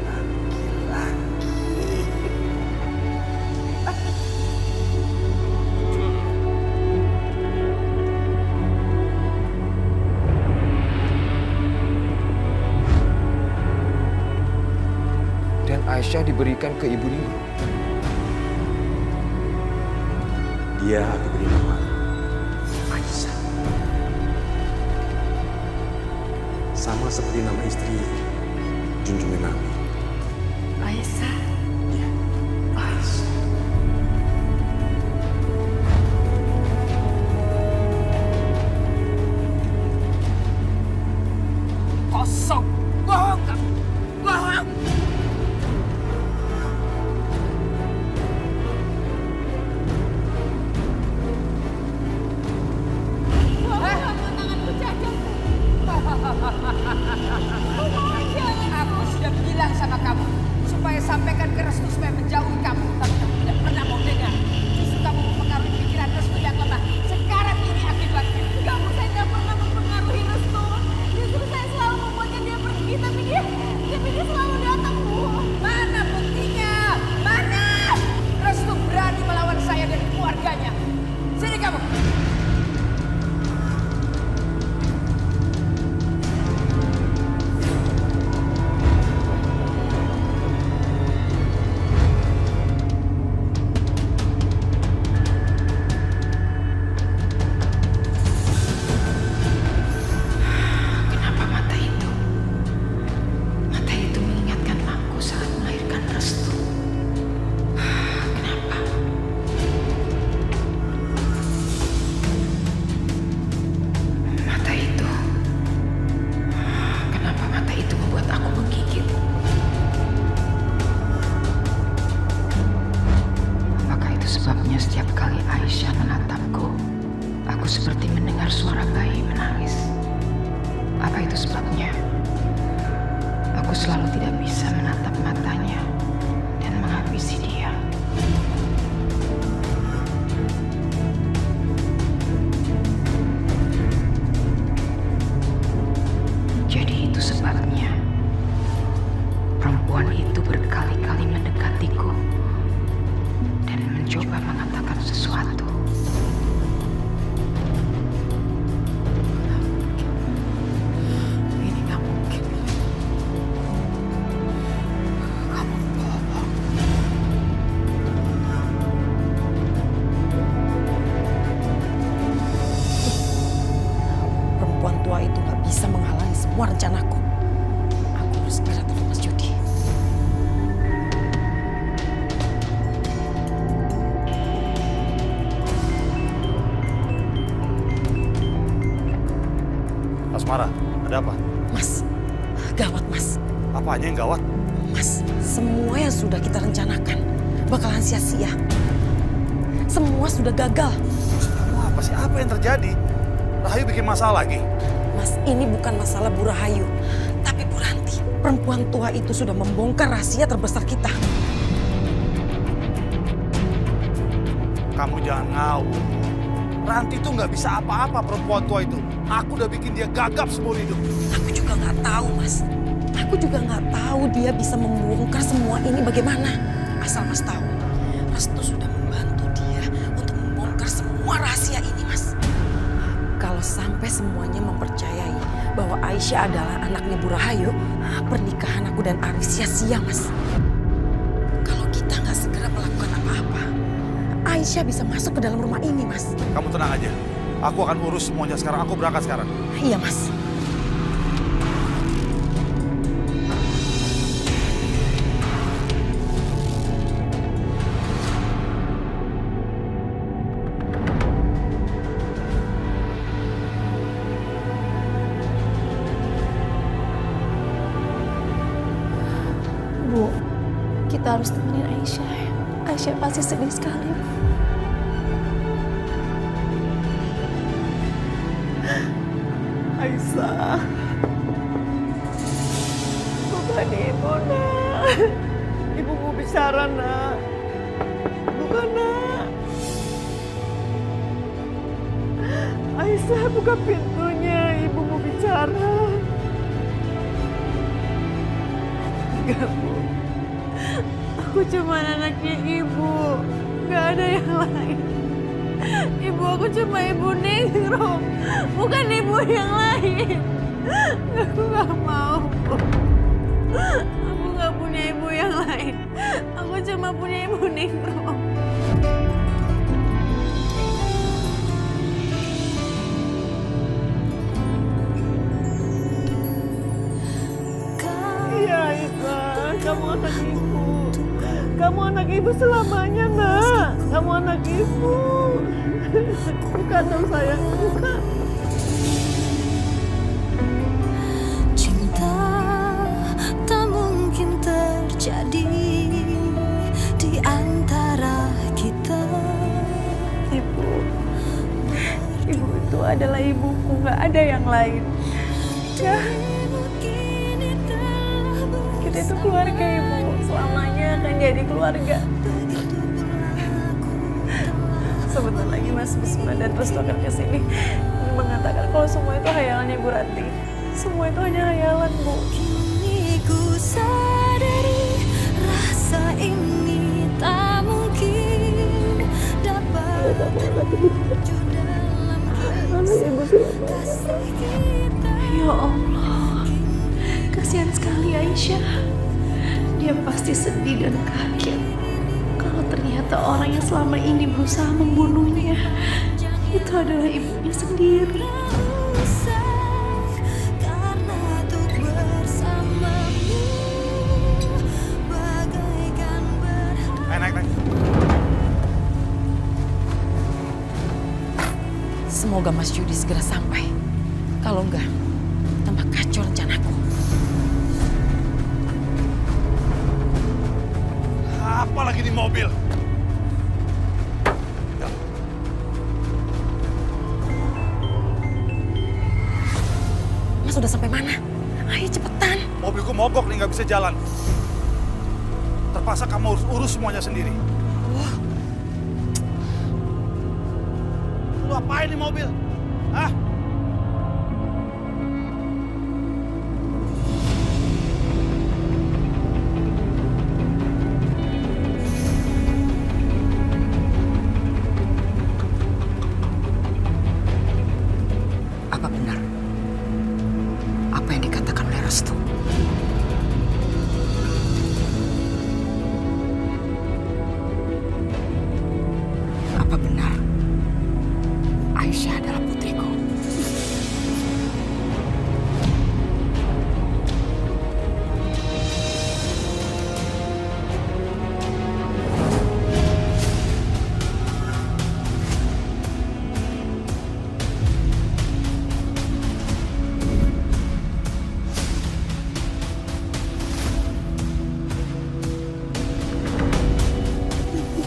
laki-laki. Dan Aisyah diberikan ke Ibu Ningrum. Dia aku beri nama Aisyah. Sama seperti nama istri junjungan Nabi. Aisyah. Iya, Aisyah. Kosong. Bohong kamu. Bohong. Aku sudah bilang sama kamu supaya sampaikan ke Restu supaya menjauhi kamu, tapi kamu tidak pernah mau dengar. Justru kamu mempengaruhi pikiran Restu yang lemah. Sekarang ini akibatnya. Kamu saya tidak pernah mempengaruhi Restu. Justru saya selalu membuatnya dia pergi, tapi dia Aku selalu tidak bisa menatap matanya dan menghabisi dia. Jadi itu sebabnya perempuan itu berkali-kali mendekatiku dan mencoba mengatakan sesuatu. Ini nggak mungkin. Kamu bohong. Perempuan tua itu gak bisa menghalangi semua rencanaku. Aku harus segera telepon Mas Jody. Asmara, ada apa? Mas, gawat Mas. Apanya yang gawat? Mas, semua yang sudah kita rencanakan bakalan sia-sia. Semua sudah gagal. Kamu apa sih? Apa yang terjadi? Rahayu bikin masalah lagi? Mas, ini bukan masalah Bu Rahayu, tapi Bu Ranti. Perempuan tua itu sudah membongkar rahasia terbesar kita. Kamu jangan ngawur. Ranti tuh nggak bisa apa-apa perempuan tua itu. Aku udah bikin dia gagap seumur hidup. Aku juga nggak tahu, Mas. Aku juga nggak tahu dia bisa membongkar semua ini bagaimana. Asal Mas tahu, Mas tuh sudah membantu dia untuk membongkar semua rahasia ini, Mas. Kalau sampai semuanya mempercayai bahwa Aisyah adalah anaknya Bu Rahayu, pernikahan aku dan Arif sia-sia, Mas. Kalau kita nggak segera melakukan apa-apa, Aisyah bisa masuk ke dalam rumah ini, Mas. Kamu tenang aja. Aku akan urus semuanya sekarang. Aku berangkat sekarang. Iya, Mas. Bu, kita harus temenin Aisyah. Aisyah pasti sedih sekali. Aisyah, bukan ibu nak. Ibu mau bicara nak. Bukan nak. Aisyah, buka pintunya. Ibu mau bicara. Enggak, Bu. Aku cuma anaknya ibu. Gak ada yang lain. Ibu aku cuma ibu Ningrum, bukan ibu yang lain. Aku gak mau, Bu. Aku gak punya ibu yang lain. Aku cuma punya ibu Ningrum. Iya, Aisyah, kamu anak ibu. Kamu anak ibu selamanya, nak. Kamu anak ibu. Bukan dong sayang, bukan. Cinta tak mungkin terjadi di antara kita. Ibu itu adalah ibuku, nggak ada yang lain. Ya, kita itu keluarga, Ibu. Selamanya akan jadi keluarga. Sebentar lagi Mas Bisma dan Restu akan kesini mengatakan kalau semua itu hayalannya Bu Ranti. Semua itu hanya hayalan, Bu. Kini ku sadari rasa ini tak mungkin dapat terwujud dalam kasih kita. Ya Allah, kasihan sekali Aisyah. Dia pasti sedih dan kaget kalau ternyata orang yang selama ini berusaha membunuhnya itu adalah ibunya sendiri. Karena untuk bersamamu bagaikan Naik. Semoga Mas Jody segera sampai. Kalau enggak, tambah kacau rencanaku. Apa lagi di mobil? Mas udah sampai mana? Ayo cepetan. Mobilku mogok nih, nggak bisa jalan. Terpaksa kamu urus semuanya sendiri. Lu apain di mobil? Hah? Apa benar apa yang dikatakan oleh Restu? Apa benar Aisyah adalah putriku?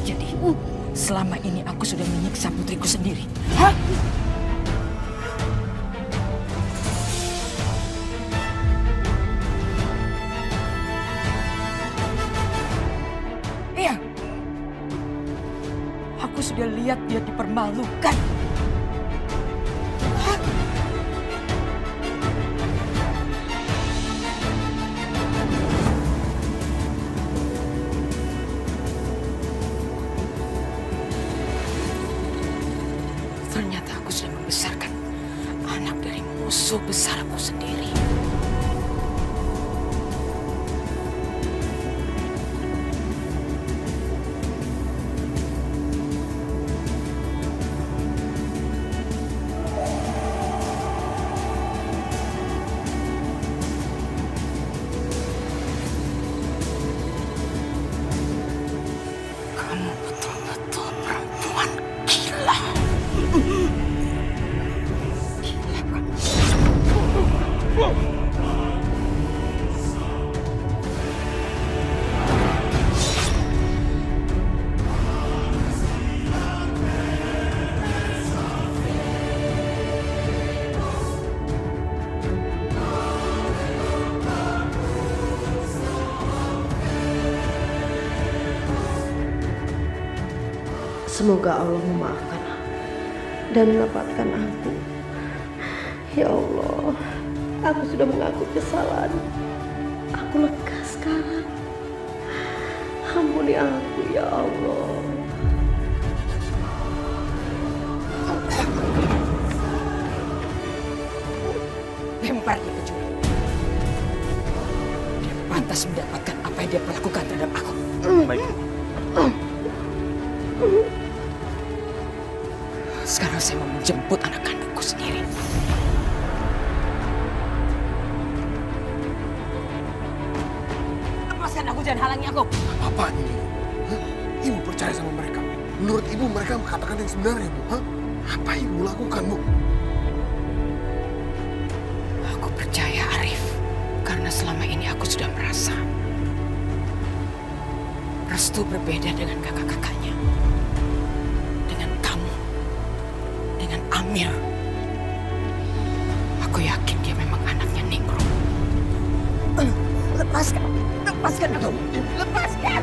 Jadi, selama ini aku sudah menyiksa putriku sendiri. Hah? Iya. Aku sudah lihat dia dipermalukan. Hah? Ternyata aku sudah membesarkan anak dari musuh besarku sendiri. Kamu betul-betul perempuan gila. Semoga Allah memaafkan dan melepaskan aku. Ya Allah, aku sudah mengaku kesalahan. Aku lega sekarang. Ampuni aku ya Allah. Lempar dia ke jurang. Dia pantas mendapatkan apa yang dia perlakukan terhadap aku. Baik. Sekarang saya mau menjemput anak kandungku sendiri. Lepaskan aku, jangan halangi aku. Apa ini? Hah? Ibu percaya sama mereka? Menurut ibu mereka mengatakan yang sebenarnya, Bu. Hah? Apa yang ibu lakukan, Bu? Aku percaya Arif, karena selama ini aku sudah merasa Restu berbeda dengan kakak-kakaknya, dengan kamu, dengan Amir. Aku yakin dia memang anaknya Ningrum. Lepaskan, lepaskan aku, lepaskan.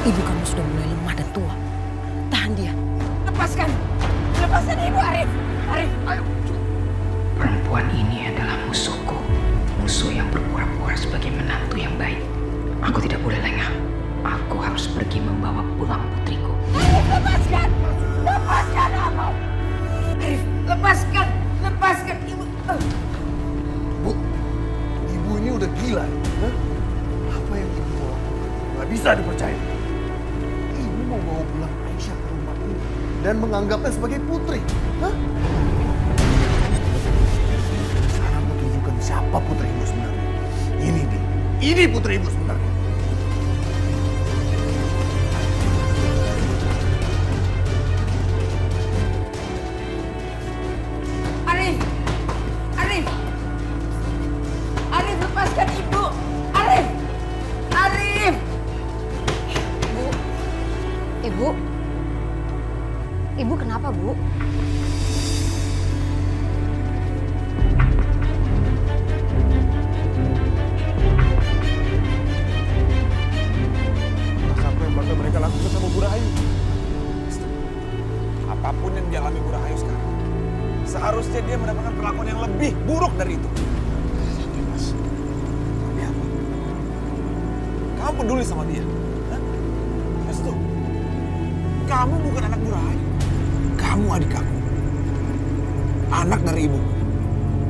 Ibu kamu sudah mulai lemah dan tua. Tahan dia. Lepaskan, lepaskan ibu Arif. Arif, ayo. Perempuan ini adalah musuhku. Musuh yang berpura-pura sebagai menantu yang baik. Aku tidak boleh lengah. Aku harus pergi membawa pulang putriku. Arif, lepaskan! Lepaskan aku! Arif, lepaskan! Lepaskan ibu! Bu, ibu ini udah gila. Hah? Apa yang ibu mau lakukan? Nggak bisa dipercaya. Ibu mau bawa pulang Aisyah ke rumah ini dan menganggapnya sebagai putri. Hah? Sekarang mau tunjukkan siapa putri ibu sebenarnya. Ini dia. Ini putri ibu sebenarnya. Arif! Arif! Arif, lepaskan ibu! Arif! Arif! Ibu? Ibu kenapa, Bu? dia mendapatkan perlakuan yang lebih buruk dari itu. Tapi Mas, tapi apa? Kamu peduli sama dia? Hah? Restu, kamu bukan anak Bu Rahayu. Kamu adik aku. Anak dari ibu,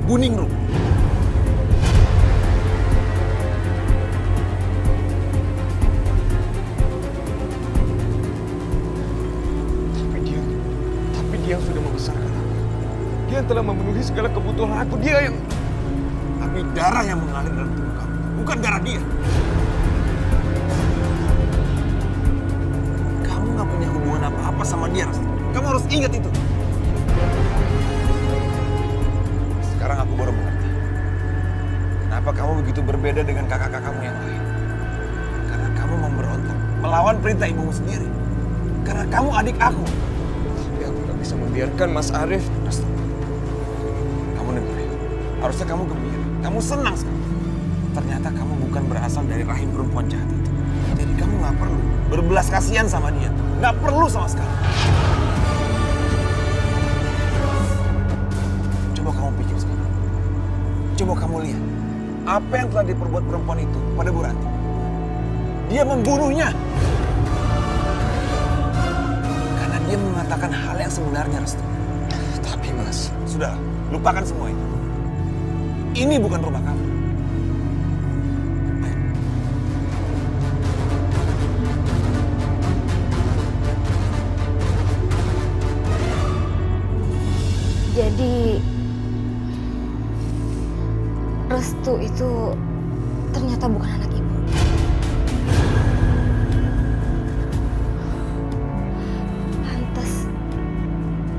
Bu Ningrum. Tapi dia yang sudah membesarkan aku. Dia yang telah memenuhi segala kebutuhan aku. Dia yang... Tapi darah yang mengalir dalam tubuh kamu, bukan darah dia. Kamu gak punya hubungan apa-apa sama dia, Restu. Kamu harus ingat itu. Sekarang aku baru mengerti. Kenapa kamu begitu berbeda dengan kakak-kakakmu yang lain. Karena kamu memberontak, melawan perintah ibumu sendiri. Karena kamu adik aku. Tapi aku gak bisa membiarkan Mas Arif. Restu, kamu dengar ya. Harusnya kamu gembira. Kamu senang sekali. Ternyata kamu bukan berasal dari rahim perempuan jahat itu. Jadi kamu gak perlu berbelas kasihan sama dia. Gak perlu sama sekali. Coba kamu pikir sekarang. Coba kamu lihat. Apa yang telah diperbuat perempuan itu pada Bu Ranti. Dia membunuhnya. Karena dia mengatakan hal yang sebenarnya, Restu. Tapi Mas, sudah, lupakan semua itu. Ini bukan rumah kamu. Ayo. Jadi Restu itu ternyata bukan anak ibu.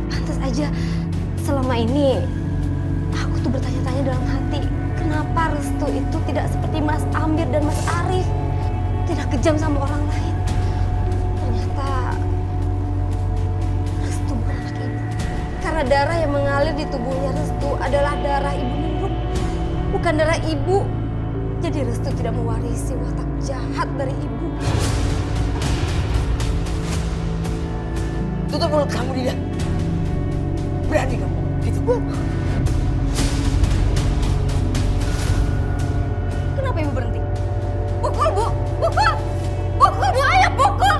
Pantas aja selama ini aku tuh bertanya-tanya dalam hati, kenapa Restu itu tidak seperti Mas Amir dan Mas Arif, tidak kejam sama orang lain. Ternyata Restu bukan anak ibu. Karena darah yang mengalir di tubuhnya Restu adalah darah ibu Ningrum, bukan darah ibu. Jadi Restu tidak mewarisi watak jahat dari ibu. Tutup mulut kamu, Dida. Berani kamu gitu, Bu. Kenapa ibu berhenti? Pukul, Bu! Pukul! Pukul, Bu! Ayo pukul!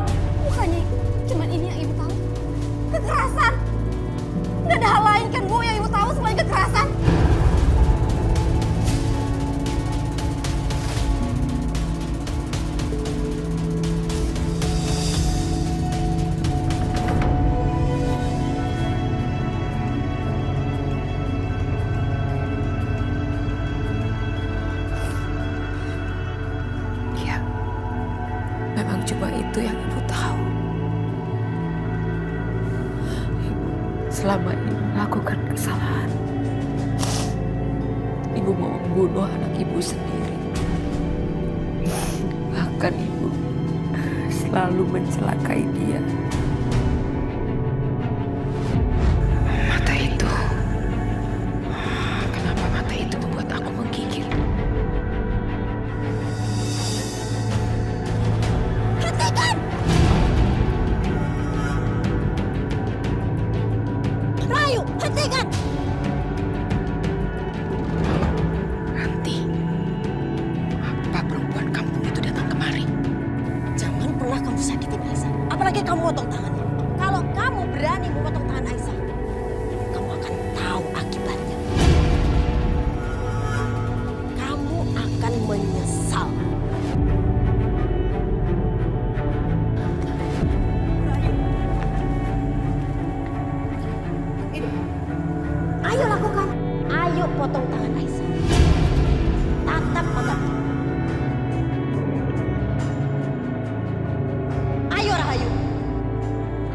Bukannya cuma ini yang ibu tahu? Kekerasan! Nggak ada hal lain kan, Bu, yang ibu tahu selain kekerasan? Ya, memang cuma itu yang ibu tahu. Ibu selama ini melakukan kesalahan. Ibu mau membunuh anak ibu sendiri. Bahkan ibu selalu mencelakai dia. Mata itu, kenapa mata itu membuat aku menggigil? Hentikan! Rayu, hentikan! Ranti, apa perempuan kampung itu datang kemari? Jangan pernah kamu sakitin Aisyah. Apalagi kamu potong tangannya. Kalau kamu berani memotong tangan Aisyah, kamu akan tahu akibatnya. Kamu akan menyesal. Ayo lakukan. Ayo potong tangan Aisyah. Tatap matamu. Ayo Rahayu.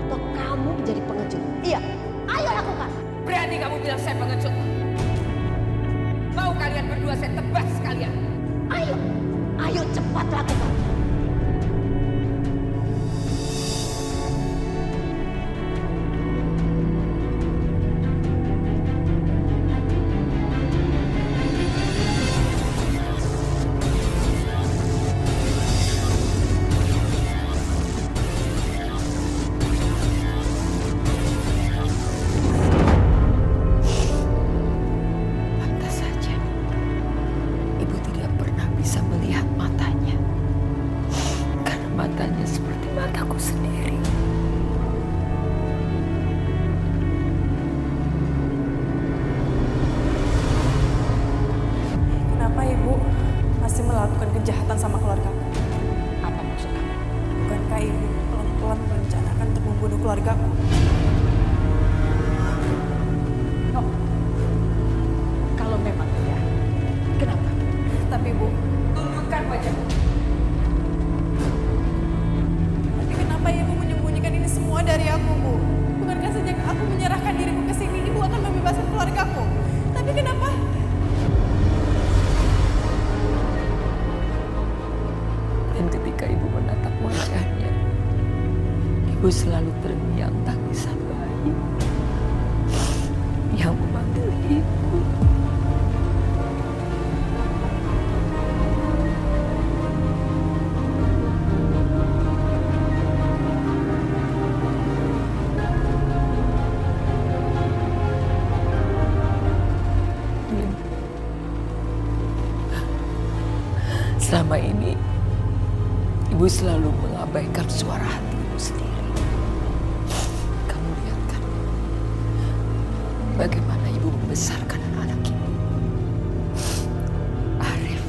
Atau kamu menjadi pengecut. Iya, ayo lakukan. Berani kamu bilang saya pengecut? Mau kalian berdua saya tebas sekalian? Ayo, ayo cepat lakukan. ibu masih melakukan kejahatan sama keluargaku? Apa maksud kamu? Bukankah ibu pelan-pelan merencanakan untuk membunuh keluargaku? No. Kalau memang iya, kenapa? Tapi bu, Tunjukkan wajahmu. tapi kenapa ibu menyembunyikan ini semua dari aku, bu? Bukankah sejak aku menyerahkan diriku ke sini, ibu akan membebaskan keluargaku? Tapi kenapa? Dan ketika ibu menatap wajahnya, ibu selalu terngiang tangisan bayi yang memanggil ibu. Selama ini, ibu selalu mengabaikan suara hati ibu sendiri. Kamu lihat kan, bagaimana ibu membesarkan anak ibu. Arif,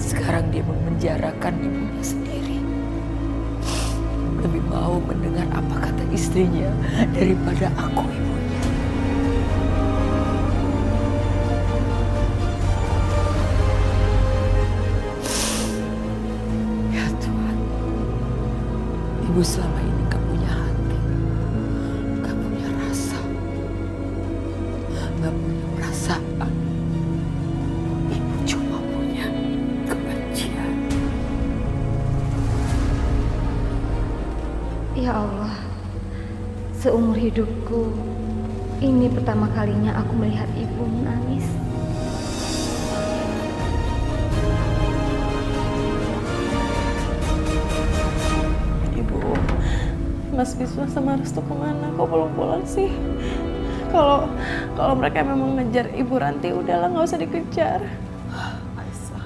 sekarang dia memenjarakan ibunya sendiri. Lebih mau mendengar apa kata istrinya daripada aku ibunya. Ibu selama ini gak punya hati, gak punya rasa, gak punya perasaan. Ibu cuma punya kebencian. Ya Allah, seumur hidupku, ini pertama kalinya aku melihat ibu menangis. Mas Bisma sama Restu kemana? Kok belum pulang sih? Kalau mereka memang ngejar Ibu Ranti, udahlah nggak usah dikejar. Aisyah,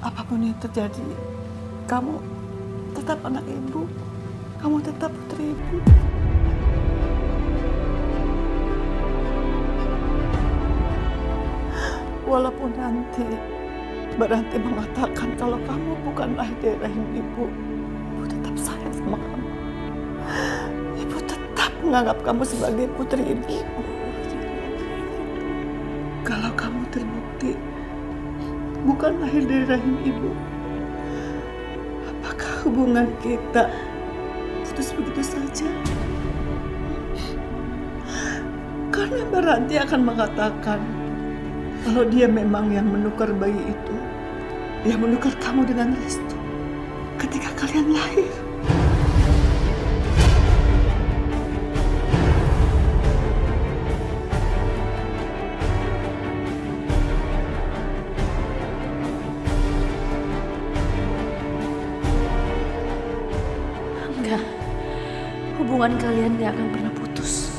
apapun yang terjadi, kamu tetap anak ibu, kamu tetap putri ibu. Walaupun nanti Beranti mengatakan kalau kamu bukanlah dari rahim ibu, ibu tetap sayang sama kamu. Ibu tetap menganggap kamu sebagai putri ibu. Kalau kamu terbukti bukan lahir dari rahim ibu, apakah hubungan kita putus begitu saja? Karena Beranti akan mengatakan kalau dia memang yang menukar bayi itu, dia menukar kamu dengan Restu ketika kalian lahir. Enggak, hubungan kalian gak akan pernah putus.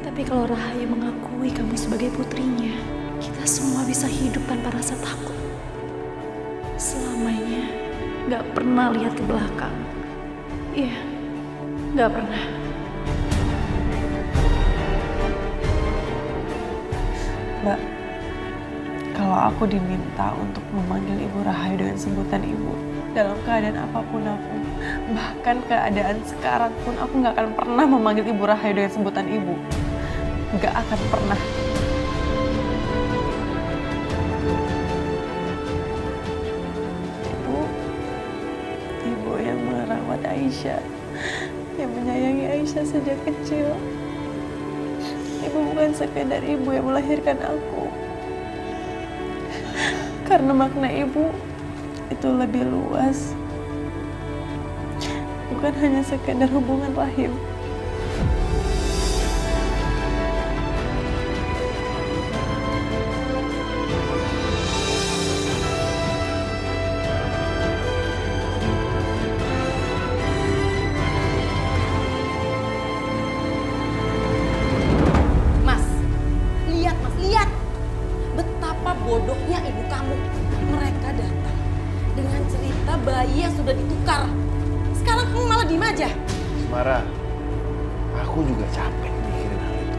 Tapi kalau Rahayu mengakui kamu sebagai putrinya, kita semua bisa hidup tanpa rasa takut. Selamanya gak pernah lihat ke belakang. Iya, gak pernah. Mbak, kalau aku diminta untuk memanggil Ibu Rahayu dengan sebutan Ibu, dalam keadaan apapun aku, bahkan keadaan sekarang pun aku gak akan pernah memanggil Ibu Rahayu dengan sebutan Ibu. Gak akan pernah. Ibu yang merawat Aisyah, yang menyayangi Aisyah sejak kecil. Ibu bukan sekedar ibu yang melahirkan aku. Karena makna ibu itu lebih luas. Bukan hanya sekedar hubungan rahim. Bodohnya ibu kamu. Mereka datang dengan cerita bayi yang sudah ditukar. Sekarang kamu malah diem aja. Asmara, aku juga capek mikirin hal itu.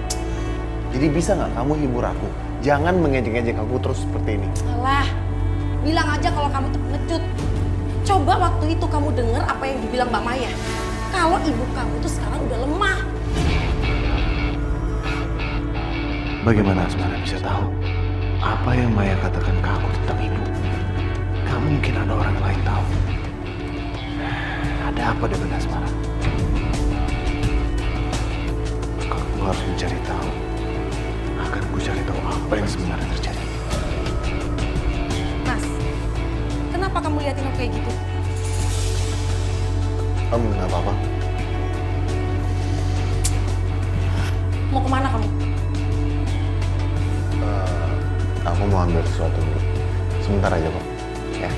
Jadi bisa nggak kamu hibur aku? Jangan mengejek-ejek aku terus seperti ini. Alah, bilang aja kalau kamu tuh pengecut. Coba waktu itu kamu dengar apa yang dibilang Mbak Maya. Kalau ibu kamu tuh sekarang udah lemah. Bagaimana Asmara bisa tahu apa yang Maya katakan ke aku tentang ibu? Gak mungkin ada orang lain tahu. Ada apa dengan Asmara? Aku harus mencari tahu. Akan ku cari tahu apa yang sebenarnya terjadi. Mas, kenapa kamu liatin aku kayak gitu? Nggak apa-apa. Mau kemana kamu? Aku mau ambil sesuatu dulu. Sebentar aja kok. Ya.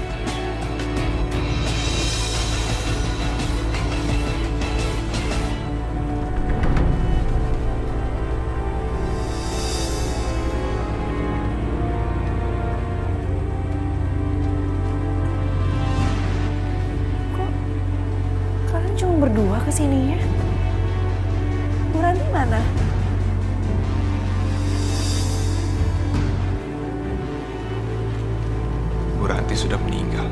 Kalian cuma berdua kesininya? Bu Ranti mana? Bu Ranti sudah meninggal.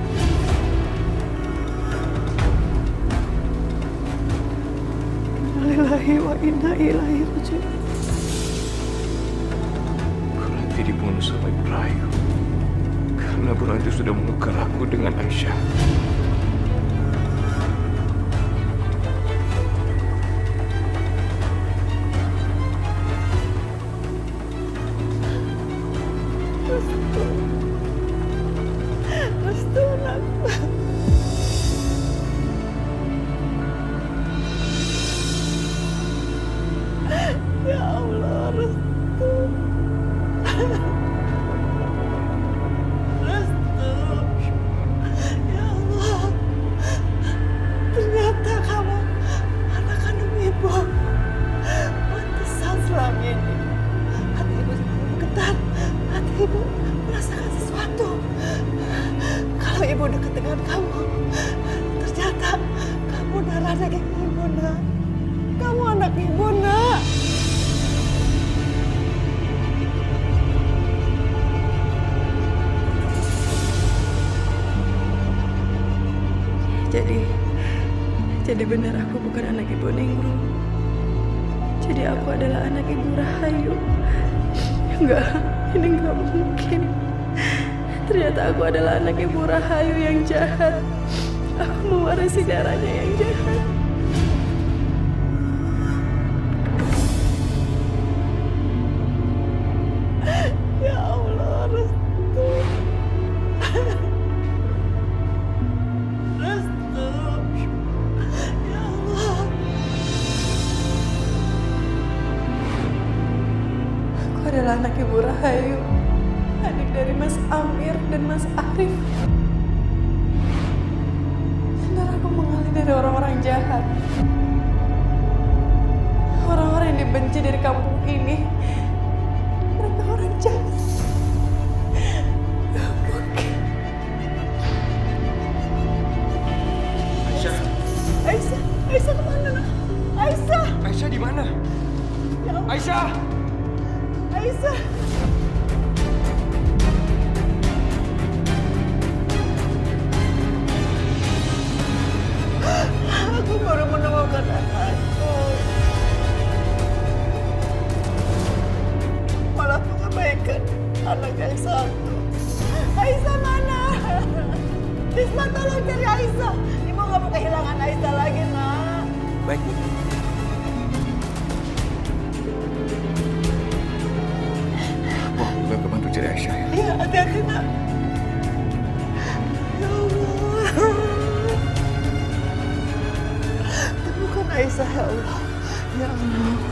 Innalillahi wa inna ilaihi raji'un. Bu Ranti dibunuh sama Ibu Rahayu. Karena Bu Ranti sudah menukar aku dengan Aisyah. Restu anakku. Ya Allah, Restu. Restu. Ya Allah. Ternyata kamu anak kandung ibu. Pantesan selama ini hati ibu getar. Hati ibu merasakan sesuatu. Kalau ibu dekat dengan kamu, ternyata kamu darah daging ibu, nak. Kamu anak ibu, nak. Jadi benar aku bukan anak ibu Ningrum. Jadi aku adalah anak ibu Rahayu. Enggak, ini enggak mungkin. Ternyata aku adalah anak ibu Rahayu yang jahat. Aku mewarisi darahnya yang jahat. Ya Allah, Restu. Restu. Ya Allah. Aku adalah anak ibu Rahayu. Adik dari Mas Amir dan Mas Arif. Dan aku mengalir dari orang-orang jahat. Orang-orang yang dibenci dari kampung ini. Mereka orang jahat. Gak mungkin. Aisyah. Aisyah kemana, nak? Aisyah. Aisyah di mana? Ya Allah. Aisyah. Aisyah. Aku baru menemukan anakku. Malah mengabaikan anak yang satu. Aisyah mana? Bisma, tolong cari Aisyah. Ibu gak mau kehilangan Aisyah lagi, nak. Baik, Bu. Aku juga kebantu cari Aisyah ya. Iya, hati-hati, nak. Ya Allah. Temukan Aisyah, ya Allah. Ya Allah.